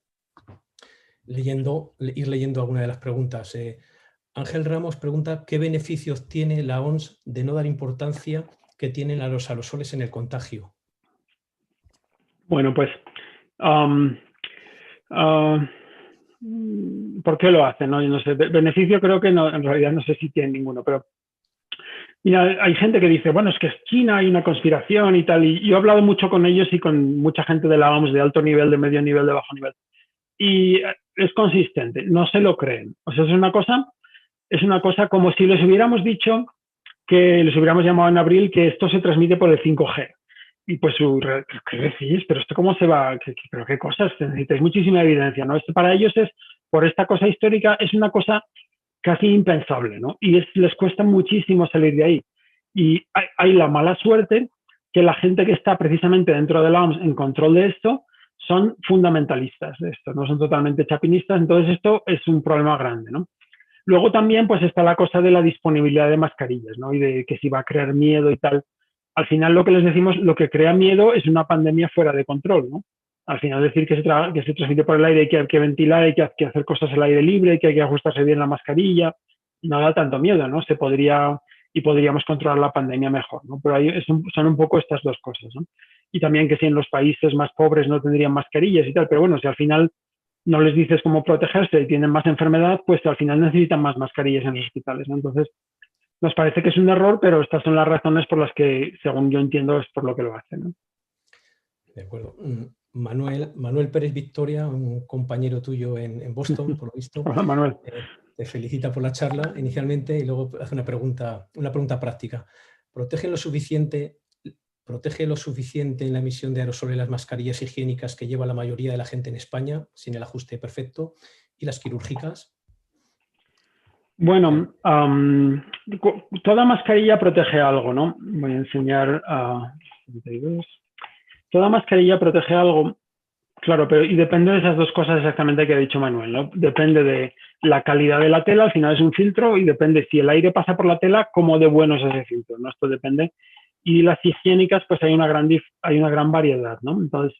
ir leyendo alguna de las preguntas. Ángel Ramos pregunta: ¿qué beneficios tiene la OMS de no dar importancia que tienen a los aerosoles en el contagio? Bueno, pues, ¿por qué lo hacen? ¿No? Yo no sé, beneficio creo que no, en realidad no sé si tiene ninguno, pero mira, hay gente que dice, bueno, es que es China, hay una conspiración y tal, y yo he hablado mucho con ellos y con mucha gente de la OMS de alto nivel, de medio nivel, de bajo nivel, y es consistente, no se lo creen. O sea, es una cosa como si les hubiéramos dicho, que les hubiéramos llamado en abril, que esto se transmite por el 5G. Y pues, ¿qué decís? ¿Pero esto cómo se va? ¿Pero qué cosas? Necesitáis muchísima evidencia, ¿no? Esto para ellos es, por esta cosa histórica, es una cosa casi impensable, ¿no? Y les cuesta muchísimo salir de ahí. Y hay la mala suerte que la gente que está precisamente dentro de la OMS en control de esto son fundamentalistas de esto, no son totalmente chapinistas, entonces esto es un problema grande, ¿no? Luego también pues está la cosa de la disponibilidad de mascarillas, ¿no? Y de que si va a crear miedo y tal. Al final lo que les decimos, lo que crea miedo es una pandemia fuera de control, ¿no? Al final decir que se transmite por el aire, hay que ventilar, hay que hacer cosas al aire libre, que hay que ajustarse bien la mascarilla, no da tanto miedo, ¿no? Podríamos controlar la pandemia mejor, ¿no? Pero ahí son un poco estas dos cosas, ¿no? Y también que si en los países más pobres no tendrían mascarillas y tal, pero bueno, si al final no les dices cómo protegerse y tienen más enfermedad, pues al final necesitan más mascarillas en los hospitales, ¿no? Entonces, nos parece que es un error, pero estas son las razones por las que, según yo entiendo, es por lo que lo hacen, ¿no? De acuerdo. Manuel Pérez Victoria, un compañero tuyo en Boston, por lo visto. Hola, Manuel. Te felicita por la charla inicialmente y luego hace una pregunta práctica. ¿Protege lo suficiente en la emisión de aerosoles las mascarillas higiénicas que lleva la mayoría de la gente en España, sin el ajuste perfecto, y las quirúrgicas? Bueno, toda mascarilla protege algo, ¿no? Voy a enseñar a 32. Toda mascarilla protege algo, claro, pero y depende de esas dos cosas exactamente que ha dicho Manuel, ¿no? Depende de la calidad de la tela, al final es un filtro, y depende si el aire pasa por la tela, cómo de bueno es ese filtro, ¿no? Esto depende. Y las higiénicas, pues hay una gran variedad, ¿no? Entonces,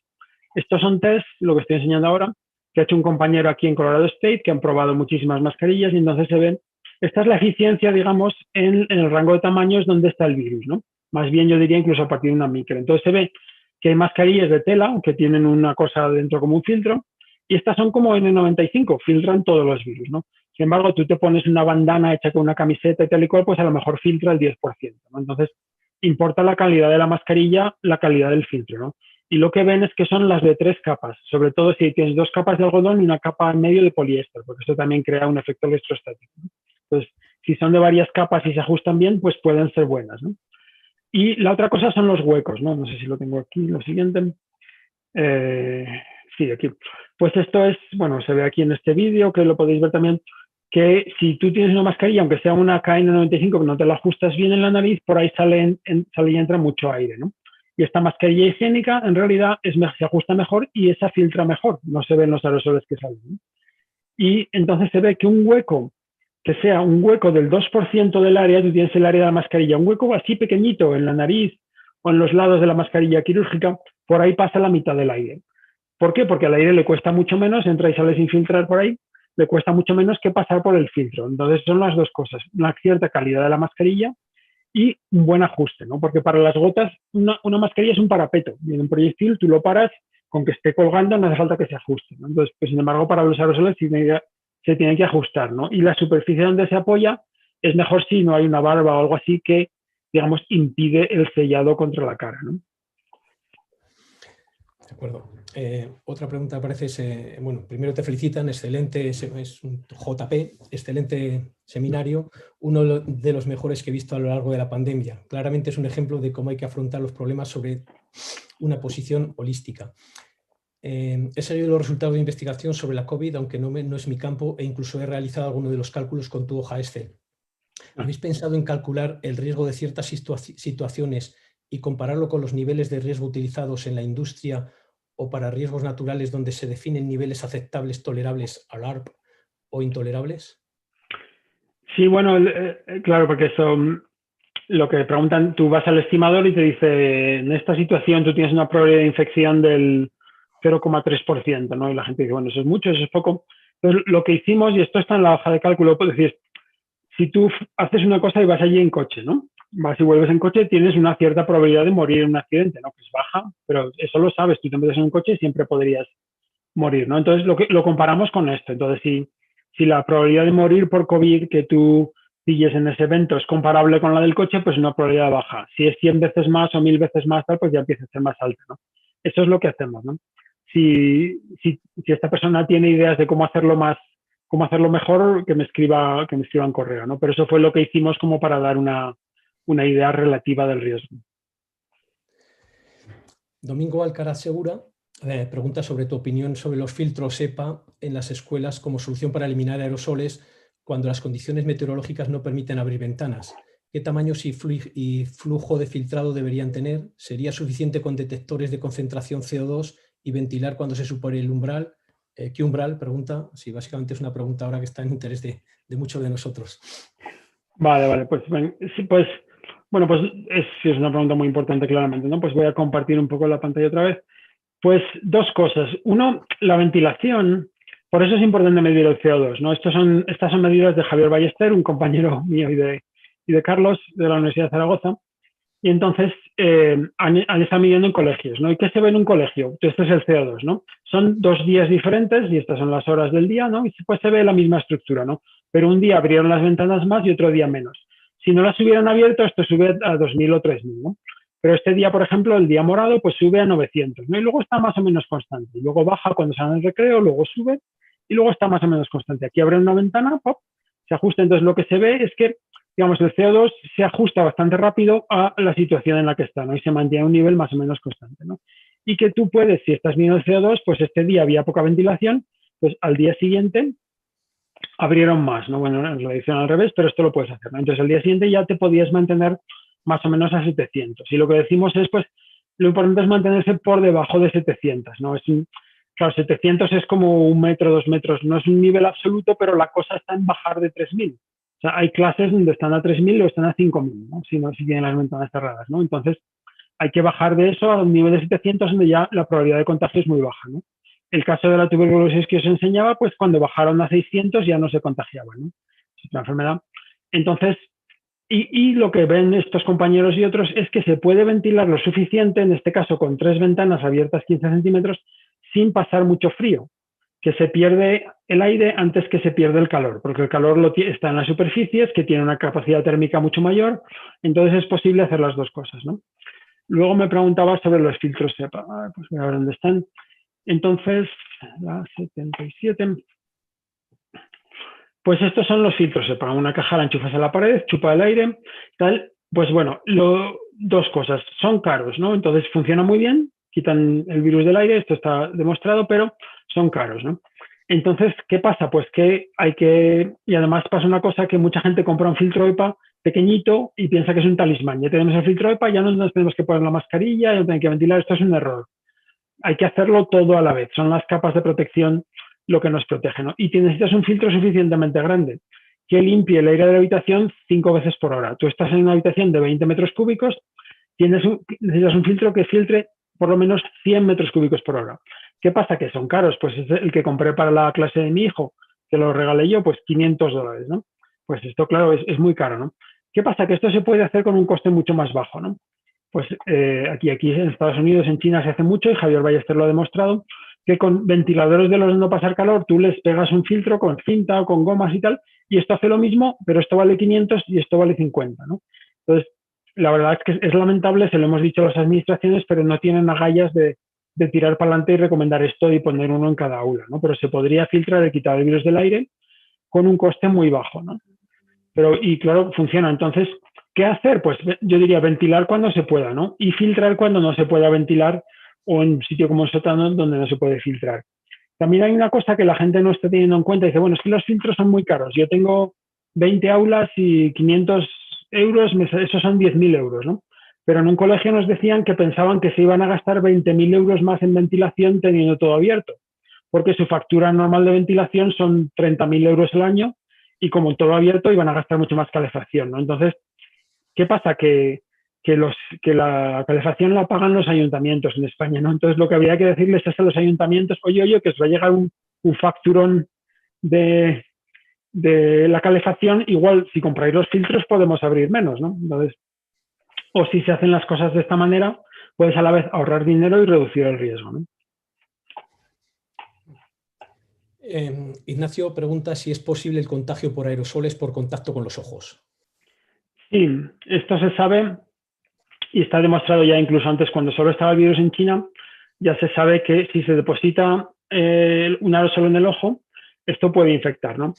estos son test, lo que estoy enseñando ahora, que ha hecho un compañero aquí en Colorado State, que han probado muchísimas mascarillas, y entonces se ven, esta es la eficiencia, digamos, en el rango de tamaños donde está el virus, ¿no? Más bien yo diría incluso a partir de una micro. Entonces se ve que hay mascarillas de tela que tienen una cosa dentro como un filtro, y estas son como N95, filtran todos los virus, ¿no? Sin embargo, tú te pones una bandana hecha con una camiseta y tal y cual, pues a lo mejor filtra el 10%, ¿no? Entonces, importa la calidad de la mascarilla, la calidad del filtro, ¿no? Y lo que ven es que son las de 3 capas, sobre todo si tienes 2 capas de algodón y una capa en medio de poliéster, porque esto también crea un efecto electrostático, ¿no? Entonces, Si son de varias capas y se ajustan bien, pues pueden ser buenas, ¿no? Y la otra cosa son los huecos, ¿no? No sé si lo tengo aquí, lo siguiente. Sí, aquí. Pues esto es, bueno, se ve aquí en este vídeo, que lo podéis ver también, que si tú tienes una mascarilla, aunque sea una KN95, que no te la ajustas bien en la nariz, por ahí sale y entra mucho aire, ¿no? Y esta mascarilla higiénica, en realidad, se ajusta mejor y esa filtra mejor, no se ven los aerosoles que salen, ¿no? Y entonces se ve que un hueco, que sea un hueco del 2% del área, tú tienes el área de la mascarilla, un hueco así pequeñito en la nariz o en los lados de la mascarilla quirúrgica, por ahí pasa la mitad del aire. ¿Por qué? Porque al aire le cuesta mucho menos, entra y sale sin filtrar por ahí, le cuesta mucho menos que pasar por el filtro. Entonces son las dos cosas, una cierta calidad de la mascarilla y un buen ajuste, ¿no? Porque para las gotas una mascarilla es un parapeto, y en un proyectil tú lo paras, con que esté colgando no hace falta que se ajuste, ¿no? Entonces, pues sin embargo, para los aerosoles se tiene que ajustar, ¿no? Y la superficie donde se apoya es mejor si no hay una barba o algo así que, digamos, impide el sellado contra la cara, ¿no? De acuerdo. Otra pregunta parece es, bueno, primero te felicitan, excelente, es un JP, excelente seminario, uno de los mejores que he visto a lo largo de la pandemia. Claramente es un ejemplo de cómo hay que afrontar los problemas sobre una posición holística. He seguido los resultados de investigación sobre la COVID, aunque no es mi campo, e incluso he realizado algunos de los cálculos con tu hoja Excel. ¿Habéis pensado en calcular el riesgo de ciertas situaciones y compararlo con los niveles de riesgo utilizados en la industria o para riesgos naturales donde se definen niveles aceptables, tolerables, ALARP o intolerables? Sí, bueno, claro, porque eso, lo que preguntan, tú vas al estimador y te dice, en esta situación tú tienes una probabilidad de infección del 0,3%, ¿no? Y la gente dice, bueno, eso es mucho, eso es poco. Entonces, lo que hicimos, y esto está en la hoja de cálculo, pues decir, si tú haces una cosa y vas allí en coche, ¿no? Vas y vuelves en coche, tienes una cierta probabilidad de morir en un accidente, ¿no? Que es baja, pero eso lo sabes, tú te metes en un coche y siempre podrías morir, ¿no? Entonces lo comparamos con esto. Entonces, si la probabilidad de morir por COVID que tú pilles en ese evento es comparable con la del coche, pues una probabilidad baja. Si es 100 veces más o 1000 veces más, tal, pues ya empieza a ser más alta, ¿no? Eso es lo que hacemos, ¿no? Si esta persona tiene ideas de cómo hacerlo mejor, que me escriba en correo, ¿no? Pero eso fue lo que hicimos como para dar una idea relativa del riesgo. Domingo Alcaraz Segura pregunta sobre tu opinión sobre los filtros EPA en las escuelas como solución para eliminar aerosoles cuando las condiciones meteorológicas no permiten abrir ventanas. ¿Qué tamaños y flujo de filtrado deberían tener? ¿Sería suficiente con detectores de concentración CO2 y ventilar cuando se supere el umbral? ¿Qué umbral? Pregunta. Sí, básicamente es una pregunta ahora que está en interés de muchos de nosotros. Vale, pues, sí, pues bueno, pues es una pregunta muy importante, claramente, ¿no? Pues voy a compartir un poco la pantalla otra vez. Pues dos cosas. Uno, la ventilación. Por eso es importante medir el CO2, ¿no? Estas son medidas de Javier Ballester, un compañero mío y de Carlos de la Universidad de Zaragoza. Y entonces han estado midiendo en colegios, ¿no? ¿Y qué se ve en un colegio? Este es el CO2, ¿no? Son 2 días diferentes y estas son las horas del día, ¿no? Y pues se ve la misma estructura, ¿no? Pero un día abrieron las ventanas más y otro día menos. Si no las hubieran abierto, esto sube a 2000 o 3000, ¿no? Pero este día, por ejemplo, el día morado, pues sube a 900, ¿no? Y luego está más o menos constante. Y luego baja cuando sale el recreo, luego sube y luego está más o menos constante. Aquí abren una ventana, ¡pop!, se ajusta. Entonces lo que se ve es que, digamos, el CO2 se ajusta bastante rápido a la situación en la que está, ¿no? Y se mantiene a un nivel más o menos constante, ¿no? Y que tú puedes, si estás viendo el CO2, pues este día había poca ventilación, pues al día siguiente abrieron más, ¿no? Bueno, en la edición al revés, pero esto lo puedes hacer, ¿no? Entonces al día siguiente ya te podías mantener más o menos a 700. Y lo que decimos es, pues, lo importante es mantenerse por debajo de 700, ¿no? Claro, 700 es como 1 metro, 2 metros, no es un nivel absoluto, pero la cosa está en bajar de 3000. O sea, hay clases donde están a 3000 o están a 5000, ¿no? Si tienen las ventanas cerradas, ¿no? Entonces, hay que bajar de eso a un nivel de 700 donde ya la probabilidad de contagio es muy baja, ¿no? El caso de la tuberculosis que os enseñaba, pues cuando bajaron a 600 ya no se contagiaban, ¿no? Es una enfermedad. Entonces, y lo que ven estos compañeros y otros es que se puede ventilar lo suficiente, en este caso con 3 ventanas abiertas 15 centímetros, sin pasar mucho frío, que se pierde el aire antes que se pierde el calor, porque el calor está en las superficies, que tiene una capacidad térmica mucho mayor, entonces es posible hacer las dos cosas, ¿no? Luego me preguntaba sobre los filtros EPA. Pues voy a ver dónde están. Entonces, la 77. Pues estos son los filtros. Se paga una caja, la enchufas a la pared, chupa el aire, tal. Pues bueno, dos cosas. Son caros, ¿no? Entonces funciona muy bien, quitan el virus del aire, esto está demostrado, pero son caros, ¿no? Entonces, ¿qué pasa? Pues que y además pasa una cosa, que mucha gente compra un filtro EPA pequeñito y piensa que es un talismán. Ya tenemos el filtro EPA, ya no nos tenemos que poner la mascarilla, ya no tenemos que ventilar, esto es un error. Hay que hacerlo todo a la vez. Son las capas de protección lo que nos protege, ¿no? Y necesitas un filtro suficientemente grande que limpie el aire de la habitación 5 veces por hora. Tú estás en una habitación de 20 metros cúbicos, necesitas un filtro que filtre por lo menos 100 metros cúbicos por hora. ¿Qué pasa? Que son caros. Pues es el que compré para la clase de mi hijo, que lo regalé yo, pues $500, ¿no? Pues esto, claro, es muy caro, ¿no? ¿Qué pasa? Que esto se puede hacer con un coste mucho más bajo, ¿no? Pues aquí en Estados Unidos, en China se hace mucho, y Javier Ballester lo ha demostrado, que con ventiladores de los de no pasar calor tú les pegas un filtro con cinta o con gomas y tal, y esto hace lo mismo, pero esto vale 500 y esto vale 50, ¿no? Entonces, la verdad es que es lamentable, se lo hemos dicho a las administraciones, pero no tienen agallas de tirar para adelante y recomendar esto y poner uno en cada aula, ¿no? Pero se podría filtrar y quitar el virus del aire con un coste muy bajo, ¿no? Y claro, funciona. Entonces, ¿qué hacer? Pues yo diría ventilar cuando se pueda, ¿no? Y filtrar cuando no se pueda ventilar, o en un sitio como el sótano donde no se puede filtrar. También hay una cosa que la gente no está teniendo en cuenta. Dice, bueno, es que los filtros son muy caros. Yo tengo 20 aulas y 500 euros, esos son 10.000 euros, ¿no? Pero en un colegio nos decían que pensaban que se iban a gastar 20.000 euros más en ventilación teniendo todo abierto, porque su factura normal de ventilación son 30.000 euros al año, y como todo abierto iban a gastar mucho más calefacción, ¿no? Entonces, ¿qué pasa? Que la calefacción la pagan los ayuntamientos en España, ¿no? Entonces, lo que habría que decirles es a los ayuntamientos, oye, que os va a llegar un facturón de la calefacción, igual si compráis los filtros podemos abrir menos, ¿no? Entonces, o si se hacen las cosas de esta manera, puedes a la vez ahorrar dinero y reducir el riesgo, ¿no? Ignacio pregunta si es posible el contagio por aerosoles por contacto con los ojos. Sí, esto se sabe y está demostrado ya, incluso antes, cuando solo estaba el virus en China, ya se sabe que si se deposita un aerosol en el ojo, esto puede infectar, ¿no?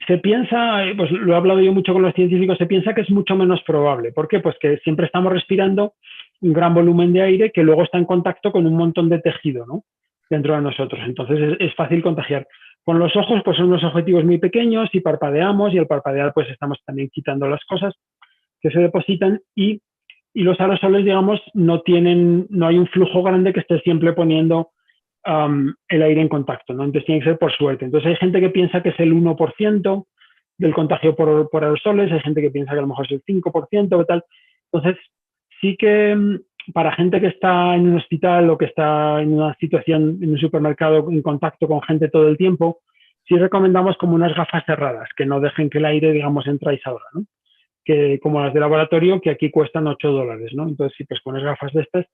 Se piensa, pues lo he hablado yo mucho con los científicos, se piensa que es mucho menos probable. ¿Por qué? Pues que siempre estamos respirando un gran volumen de aire que luego está en contacto con un montón de tejido, ¿no?, dentro de nosotros. Entonces es fácil contagiar. Con los ojos, pues son unos objetivos muy pequeños y parpadeamos, y al parpadear pues estamos también quitando las cosas que se depositan, y los aerosoles, digamos, no hay un flujo grande que esté siempre poniendo el aire en contacto, ¿no? Entonces tiene que ser por suerte. Entonces hay gente que piensa que es el 1% del contagio por aerosoles, hay gente que piensa que a lo mejor es el 5% o tal. Entonces sí que para gente que está en un hospital o que está en una situación en un supermercado en contacto con gente todo el tiempo, sí recomendamos como unas gafas cerradas, que no dejen que el aire, digamos, entre y salga, ¿no? Que como las de laboratorio, que aquí cuestan $8, ¿no? Entonces, si pues pones gafas de estas,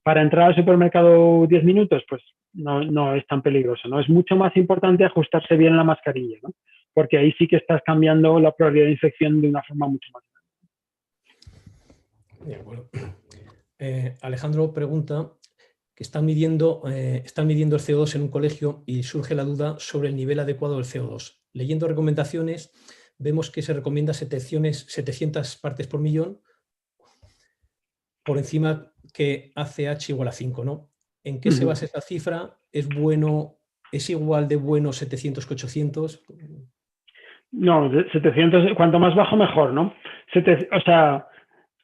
para entrar al supermercado 10 minutos, pues no es tan peligroso, ¿no? Es mucho más importante ajustarse bien la mascarilla, ¿no? Porque ahí sí que estás cambiando la probabilidad de infección de una forma mucho más grande. De acuerdo. Alejandro pregunta que están midiendo el CO2 en un colegio y surge la duda sobre el nivel adecuado del CO2. Leyendo recomendaciones, vemos que se recomienda 700 partes por millón, por encima que ACH igual a 5, ¿no? ¿En qué se basa esta cifra? ¿Es igual de bueno 700 que 800? No, 700, cuanto más bajo mejor, ¿no? O sea,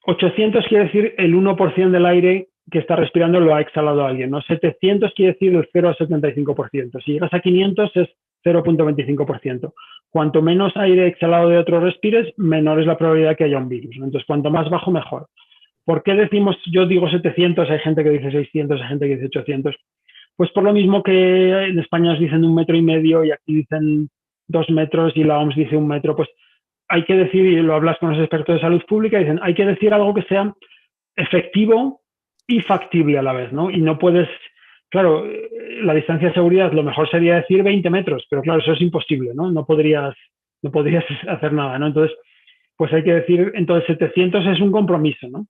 800 quiere decir el 1% del aire que está respirando lo ha exhalado alguien, ¿no? 700 quiere decir el 0,75%. Si llegas a 500 es 0,25%. Cuanto menos aire exhalado de otros respires, menor es la probabilidad que haya un virus, ¿no? Entonces, cuanto más bajo, mejor. ¿Por qué decimos, yo digo 700, hay gente que dice 600, hay gente que dice 800? Pues por lo mismo que en España nos dicen 1,5 metros y aquí dicen 2 metros y la OMS dice 1 metro, pues hay que decir, y lo hablas con los expertos de salud pública, dicen, hay que decir algo que sea efectivo y factible a la vez, ¿no? Y no puedes, claro, la distancia de seguridad, lo mejor sería decir 20 metros, pero claro, eso es imposible, ¿no? No podrías hacer nada, ¿no? Entonces, pues hay que decir, entonces 700 es un compromiso, ¿no?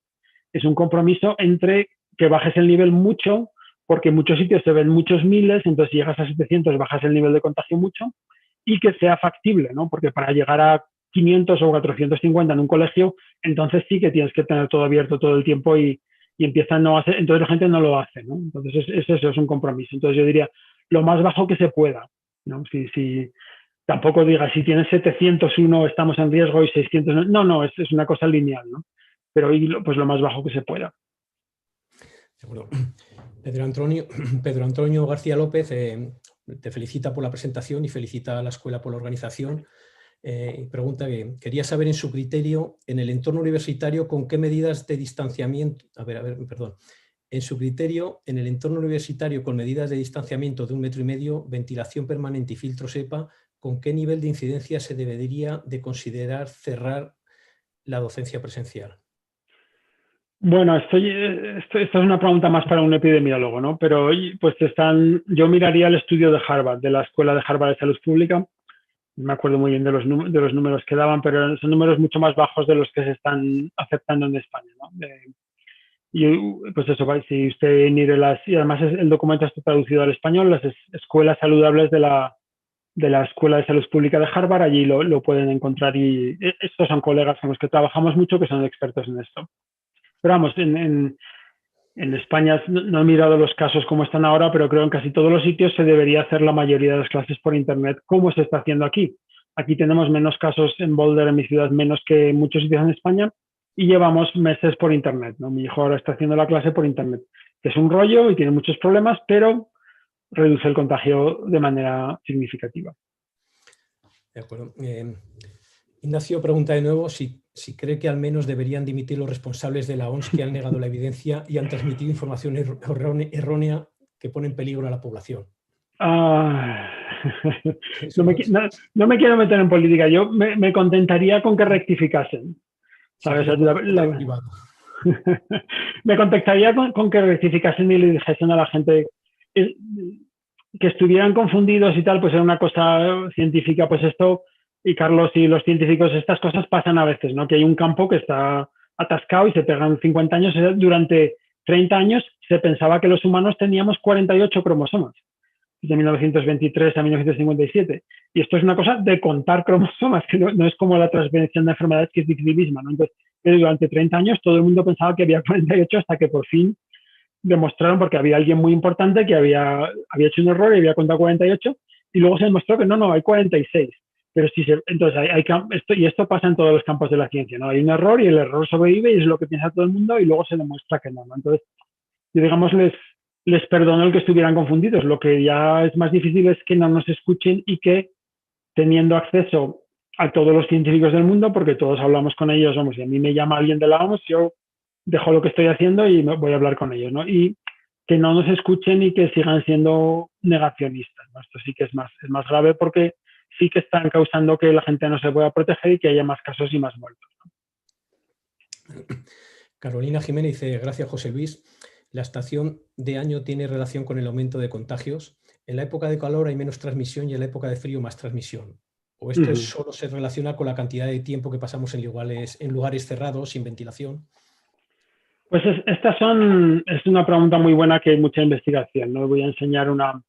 Es un compromiso entre que bajes el nivel mucho, porque en muchos sitios se ven muchos miles, entonces si llegas a 700 bajas el nivel de contagio mucho, y que sea factible, ¿no? Porque para llegar a 500 o 450 en un colegio, entonces sí que tienes que tener todo abierto todo el tiempo y empieza a no hacer, entonces la gente no lo hace, ¿no? Entonces eso es un compromiso. Entonces yo diría lo más bajo que se pueda, ¿no? Si tampoco digas si tienes 701 estamos en riesgo y 600 no, es una cosa lineal, ¿no? Pero pues lo más bajo que se pueda. De acuerdo. Pedro Antonio García López te felicita por la presentación y felicita a la escuela por la organización. Y pregunta que quería saber en su criterio, en el entorno universitario, con qué medidas de distanciamiento, en su criterio, en el entorno universitario, con medidas de distanciamiento de 1,5 metros, ventilación permanente y filtros EPA, ¿con qué nivel de incidencia se debería de considerar cerrar la docencia presencial? Bueno, esta es una pregunta más para un epidemiólogo, ¿no? Pero pues yo miraría el estudio de Harvard, de la Escuela de Harvard de Salud Pública. No me acuerdo muy bien de los números que daban, pero son números mucho más bajos de los que se están aceptando en España, ¿no? Y pues eso, si usted mire y además el documento está traducido al español, las escuelas saludables de la Escuela de Salud Pública de Harvard, allí lo pueden encontrar y estos son colegas con los que trabajamos mucho que son expertos en esto. Pero vamos, en España no he mirado los casos como están ahora, pero creo que en casi todos los sitios se debería hacer la mayoría de las clases por Internet, como se está haciendo aquí. Aquí tenemos menos casos en Boulder, en mi ciudad, menos que en muchos sitios en España, y llevamos meses por Internet, ¿no? Mi hijo ahora está haciendo la clase por Internet, que es un rollo y tiene muchos problemas, pero reduce el contagio de manera significativa. De acuerdo. Ignacio pregunta de nuevo si cree que al menos deberían dimitir los responsables de la OMS que han negado la evidencia y han transmitido información errónea que pone en peligro a la población. No me quiero meter en política. Yo me contentaría con que rectificasen. ¿Sabes? Me contactaría con que rectificasen y le dijesen a la gente que estuvieran confundidos y tal, pues era una cosa científica, pues esto, y Carlos y los científicos, estas cosas pasan a veces, ¿no? Que hay un campo que está atascado y se pegan 50 años. Durante 30 años se pensaba que los humanos teníamos 48 cromosomas, de 1923 a 1957. Y esto es una cosa de contar cromosomas, que no es como la transmisión de enfermedades, que es dificilísima, ¿no? Entonces, durante 30 años todo el mundo pensaba que había 48 hasta que por fin demostraron, porque había alguien muy importante que había hecho un error y había contado 48, y luego se demostró que no, hay 46. Pero entonces esto pasa en todos los campos de la ciencia, ¿no? Hay un error y el error sobrevive y es lo que piensa todo el mundo y luego se demuestra que no, ¿no? Entonces, yo, digamos, les perdono el que estuvieran confundidos. Lo que ya es más difícil es que no nos escuchen y que, teniendo acceso a todos los científicos del mundo, porque todos hablamos con ellos, vamos, y a mí me llama alguien de la OMS, yo dejo lo que estoy haciendo y voy a hablar con ellos, ¿no? Y que no nos escuchen y que sigan siendo negacionistas, ¿no? Esto sí que es más grave porque sí que están causando que la gente no se pueda proteger y que haya más casos y más muertos, ¿no? Carolina Jiménez dice, gracias José Luis, la estación de año tiene relación con el aumento de contagios. En la época de calor hay menos transmisión y en la época de frío más transmisión. ¿O esto solo se relaciona con la cantidad de tiempo que pasamos en lugares cerrados, sin ventilación? Pues es una pregunta muy buena que hay mucha investigación, ¿no? Voy a enseñar una.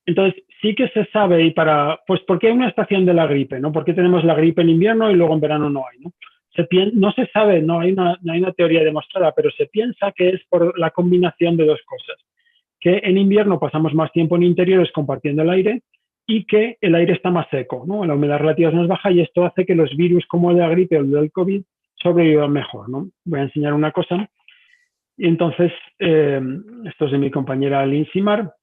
Entonces, sí que se sabe, pues, ¿por qué hay una estación de la gripe, ¿no? ¿Por qué tenemos la gripe en invierno y luego en verano no hay, ¿no? No se sabe, no hay una teoría demostrada, pero se piensa que es por la combinación de dos cosas. Que en invierno pasamos más tiempo en interiores compartiendo el aire y que el aire está más seco, ¿no? La humedad relativa es más baja y esto hace que los virus como el de la gripe o el del COVID sobrevivan mejor, ¿no? Voy a enseñar una cosa. Y entonces, esto es de mi compañera Lindsay Marr.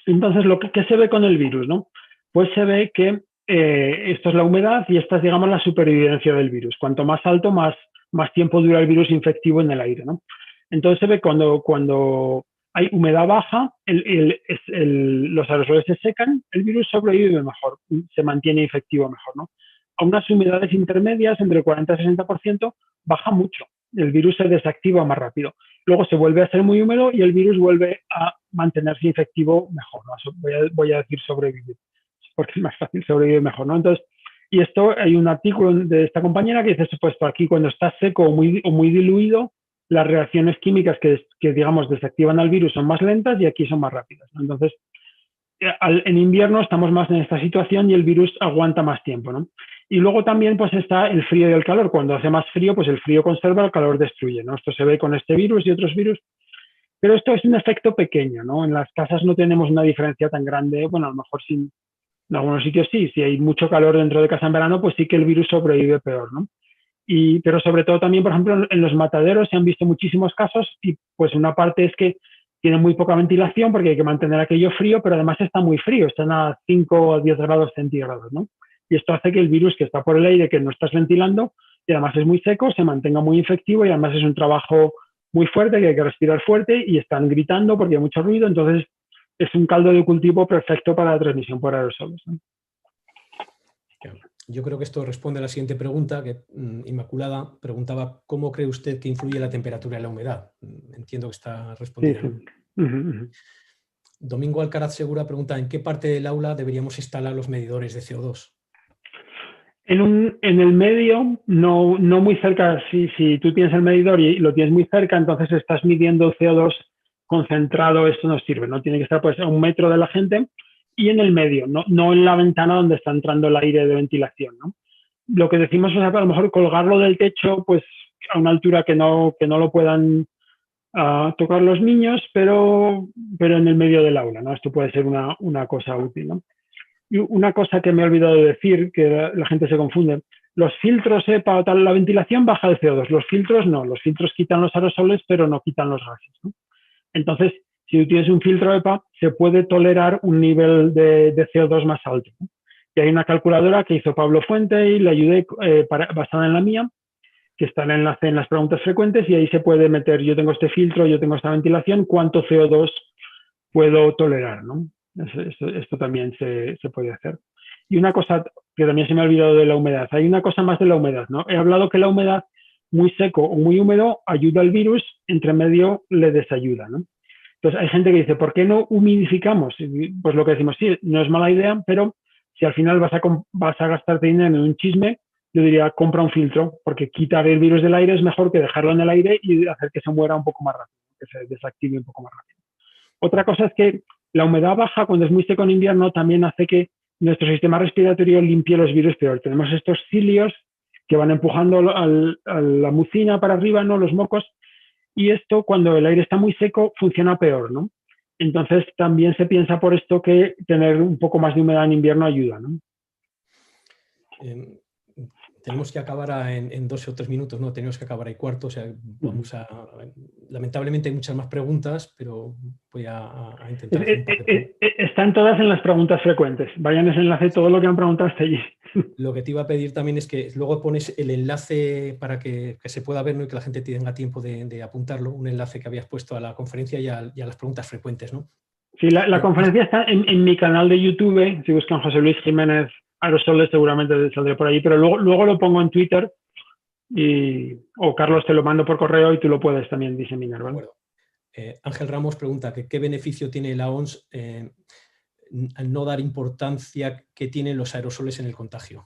Entonces, ¿qué se ve con el virus, no? Pues se ve que esto es la humedad y esta es, digamos, la supervivencia del virus. Cuanto más alto, más tiempo dura el virus infectivo en el aire, ¿no? Entonces se ve cuando hay humedad baja, los aerosoles se secan, el virus sobrevive mejor, se mantiene infectivo mejor, ¿no? A unas humedades intermedias, entre el 40 y 60%, baja mucho. El virus se desactiva más rápido. Luego se vuelve a ser muy húmedo y el virus vuelve a mantenerse infectivo mejor, ¿no? Voy a decir sobrevivir, porque es más fácil sobrevivir mejor, ¿no? Entonces, y esto, hay un artículo de esta compañera que dice, pues aquí cuando está seco o muy diluido, las reacciones químicas que digamos, desactivan al virus son más lentas y aquí son más rápidas, ¿no? Entonces, en invierno estamos más en esta situación y el virus aguanta más tiempo, ¿no? Y luego también pues está el frío y el calor. Cuando hace más frío, pues el frío conserva, el calor destruye, ¿no? Esto se ve con este virus y otros virus. Pero esto es un efecto pequeño, ¿no? En las casas no tenemos una diferencia tan grande. Bueno, a lo mejor sí, en algunos sitios sí. Si hay mucho calor dentro de casa en verano, pues sí que el virus sobrevive peor, ¿no? Pero sobre todo también, por ejemplo, en los mataderos se han visto muchísimos casos y pues una parte es que tiene muy poca ventilación porque hay que mantener aquello frío, pero además está muy frío, están a 5 o 10 grados centígrados, ¿no? Y esto hace que el virus que está por el aire, que no estás ventilando, y además es muy seco, se mantenga muy infectivo y además es un trabajo muy fuerte, que hay que respirar fuerte y están gritando porque hay mucho ruido, entonces es un caldo de cultivo perfecto para la transmisión por aerosoles, ¿no? Yo creo que esto responde a la siguiente pregunta, que Inmaculada preguntaba ¿cómo cree usted que influye la temperatura y la humedad? Entiendo que está respondida. Sí, sí. Domingo Alcaraz Segura pregunta ¿en qué parte del aula deberíamos instalar los medidores de CO2? En el medio, no muy cerca. Si tú tienes el medidor y lo tienes muy cerca, entonces estás midiendo CO2 concentrado, esto no sirve, ¿no? Tiene que estar pues a 1 metro de la gente y en el medio, no en la ventana donde está entrando el aire de ventilación, ¿no? Lo que decimos es a lo mejor colgarlo del techo pues a una altura que no lo puedan tocar los niños, pero en el medio del aula, ¿no? Esto puede ser una cosa útil, ¿no? Y una cosa que me he olvidado de decir, que la gente se confunde, los filtros EPA o tal, la ventilación baja el CO2, los filtros no, los filtros quitan los aerosoles, pero no quitan los gases, ¿no? Entonces, si tú tienes un filtro EPA, se puede tolerar un nivel de CO2 más alto, ¿no? Y hay una calculadora que hizo Pablo Fuente y le ayudé basada en la mía, que está el enlace en las preguntas frecuentes, y ahí se puede meter, yo tengo este filtro, yo tengo esta ventilación, ¿cuánto CO2 puedo tolerar, ¿no? Esto también se puede hacer. Y una cosa que también se me ha olvidado de la humedad, hay una cosa más de la humedad, ¿no? He hablado que la humedad muy seco o muy húmedo ayuda al virus, entre medio le desayuda, ¿no? Entonces hay gente que dice, ¿por qué no humidificamos? Pues lo que decimos, sí, no es mala idea, pero si al final vas a gastarte dinero en un chisme, yo diría, compra un filtro, porque quitar el virus del aire es mejor que dejarlo en el aire y hacer que se muera un poco más rápido, que se desactive un poco más rápido. Otra cosa es que la humedad baja cuando es muy seco en invierno también hace que nuestro sistema respiratorio limpie los virus peor. Tenemos estos cilios que van empujando a la mucina para arriba, ¿no? Los mocos, y esto cuando el aire está muy seco funciona peor, ¿no? Entonces también se piensa por esto que tener un poco más de humedad en invierno ayuda, ¿no? Tenemos que acabar en 2 o 3 minutos, ¿no? Tenemos que acabar a 1:15, o sea, vamos a... Lamentablemente hay muchas más preguntas, pero voy a intentar hacer un par de... Están todas en las preguntas frecuentes. Vayan a ese enlace, todo lo que han preguntado hasta allí. Lo que te iba a pedir también es que luego pones el enlace para que se pueda ver, ¿no? Y que la gente tenga tiempo de apuntarlo, un enlace que habías puesto a la conferencia y a las preguntas frecuentes, ¿no? Sí, la conferencia está en mi canal de YouTube. Si buscan José Luis Jiménez Aerosoles seguramente saldré por ahí, pero luego lo pongo en Twitter o Carlos te lo mando por correo y tú lo puedes también diseminar, ¿vale? Ángel Ramos pregunta que qué beneficio tiene la OMS al no dar importancia que tienen los aerosoles en el contagio.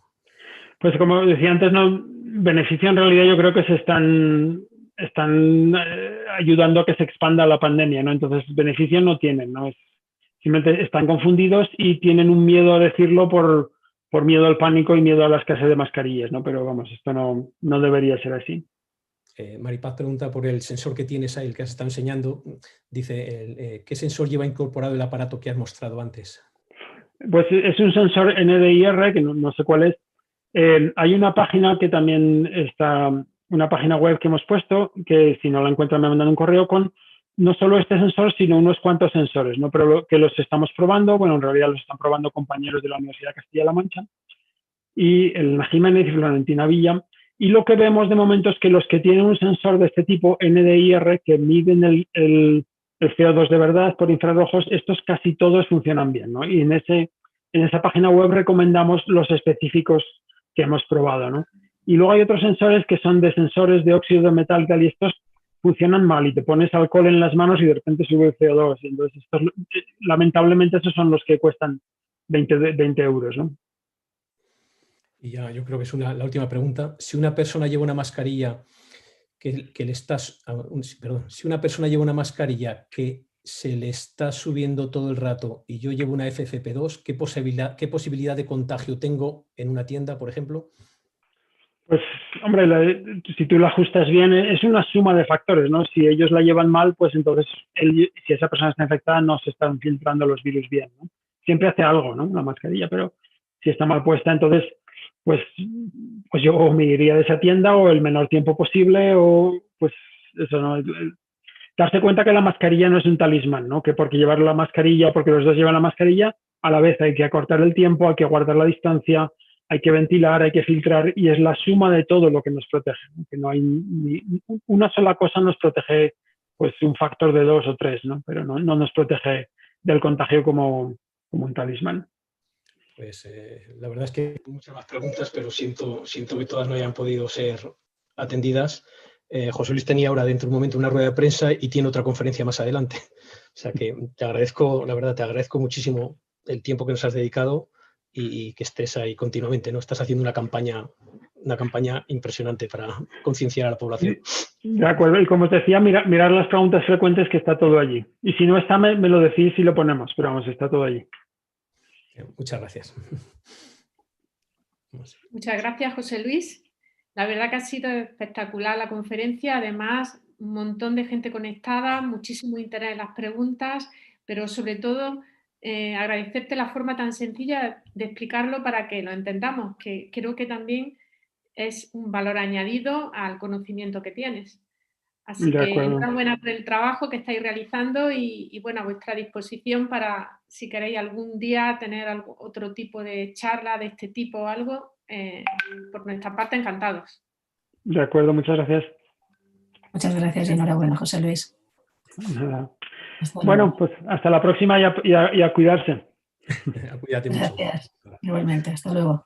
Pues como decía antes, no, beneficio en realidad yo creo que se están ayudando a que se expanda la pandemia, ¿no? Entonces beneficio no tienen, ¿no? Simplemente están confundidos y tienen un miedo a decirlo por miedo al pánico y miedo a la escasez de mascarillas, ¿no? Pero vamos, esto no debería ser así. Maripaz pregunta por el sensor que tienes ahí, el que has estado enseñando. Dice, ¿qué sensor lleva incorporado el aparato que has mostrado antes? Pues es un sensor NDIR, que no sé cuál es. Hay una página que también está, una página web que hemos puesto, que si no la encuentran me mandan un correo con no solo este sensor, sino unos cuantos sensores, ¿no? Pero que los estamos probando, bueno, en realidad los están probando compañeros de la Universidad de Castilla-La Mancha, y Elena Jiménez y Florentina Villa, y lo que vemos de momento es que los que tienen un sensor de este tipo NDIR, que miden el CO2 de verdad por infrarrojos, estos casi todos funcionan bien, ¿no? Y en esa página web recomendamos los específicos que hemos probado, ¿no? Y luego hay otros sensores que son de sensores de óxido de metal y estos funcionan mal y te pones alcohol en las manos y de repente sube el CO2. Y entonces, lamentablemente, esos son los que cuestan 20 euros, ¿no? Y ya, yo creo que es la última pregunta. Si una persona lleva una mascarilla si una persona lleva una mascarilla que se le está subiendo todo el rato y yo llevo una FFP2, ¿qué posibilidad de contagio tengo en una tienda, por ejemplo? Pues, hombre, si tú la ajustas bien, es una suma de factores, ¿no? Si ellos la llevan mal, pues entonces, si esa persona está infectada, no se están filtrando los virus bien, ¿no? Siempre hace algo, ¿no? La mascarilla, pero si está mal puesta, entonces, pues yo me iría de esa tienda o el menor tiempo posible o, pues, eso, ¿no? Darse cuenta que la mascarilla no es un talismán, ¿no? Que porque llevar la mascarilla, porque los dos llevan la mascarilla, a la vez hay que acortar el tiempo, hay que guardar la distancia, hay que ventilar, hay que filtrar, y es la suma de todo lo que nos protege, ¿no? Que no hay una sola cosa nos protege, pues un factor de 2 o 3, ¿no? Pero no nos protege del contagio como un talismán. Pues la verdad es que hay muchas más preguntas, pero siento que todas no hayan podido ser atendidas. José Luis tenía ahora dentro de un momento una rueda de prensa y tiene otra conferencia más adelante. O sea que te agradezco, la verdad, te agradezco muchísimo el tiempo que nos has dedicado y que estés ahí continuamente, ¿no? Estás haciendo una campaña impresionante para concienciar a la población. De acuerdo, y como os decía, mirar las preguntas frecuentes, que está todo allí. Y si no está, me lo decís y lo ponemos, pero vamos, está todo allí. Muchas gracias. Muchas gracias, José Luis. La verdad que ha sido espectacular la conferencia, además un montón de gente conectada, muchísimo interés en las preguntas, pero sobre todo agradecerte la forma tan sencilla de explicarlo para que lo entendamos, que creo que también es un valor añadido al conocimiento que tienes. Así que enhorabuena por el trabajo que estáis realizando y bueno, a vuestra disposición para, si queréis algún día tener otro tipo de charla de este tipo o algo, por nuestra parte, encantados. De acuerdo, muchas gracias. Muchas gracias y enhorabuena, José Luis. Nada. Bueno, pues hasta la próxima y a cuidarse. Cuídate mucho. Gracias. Igualmente, hasta luego.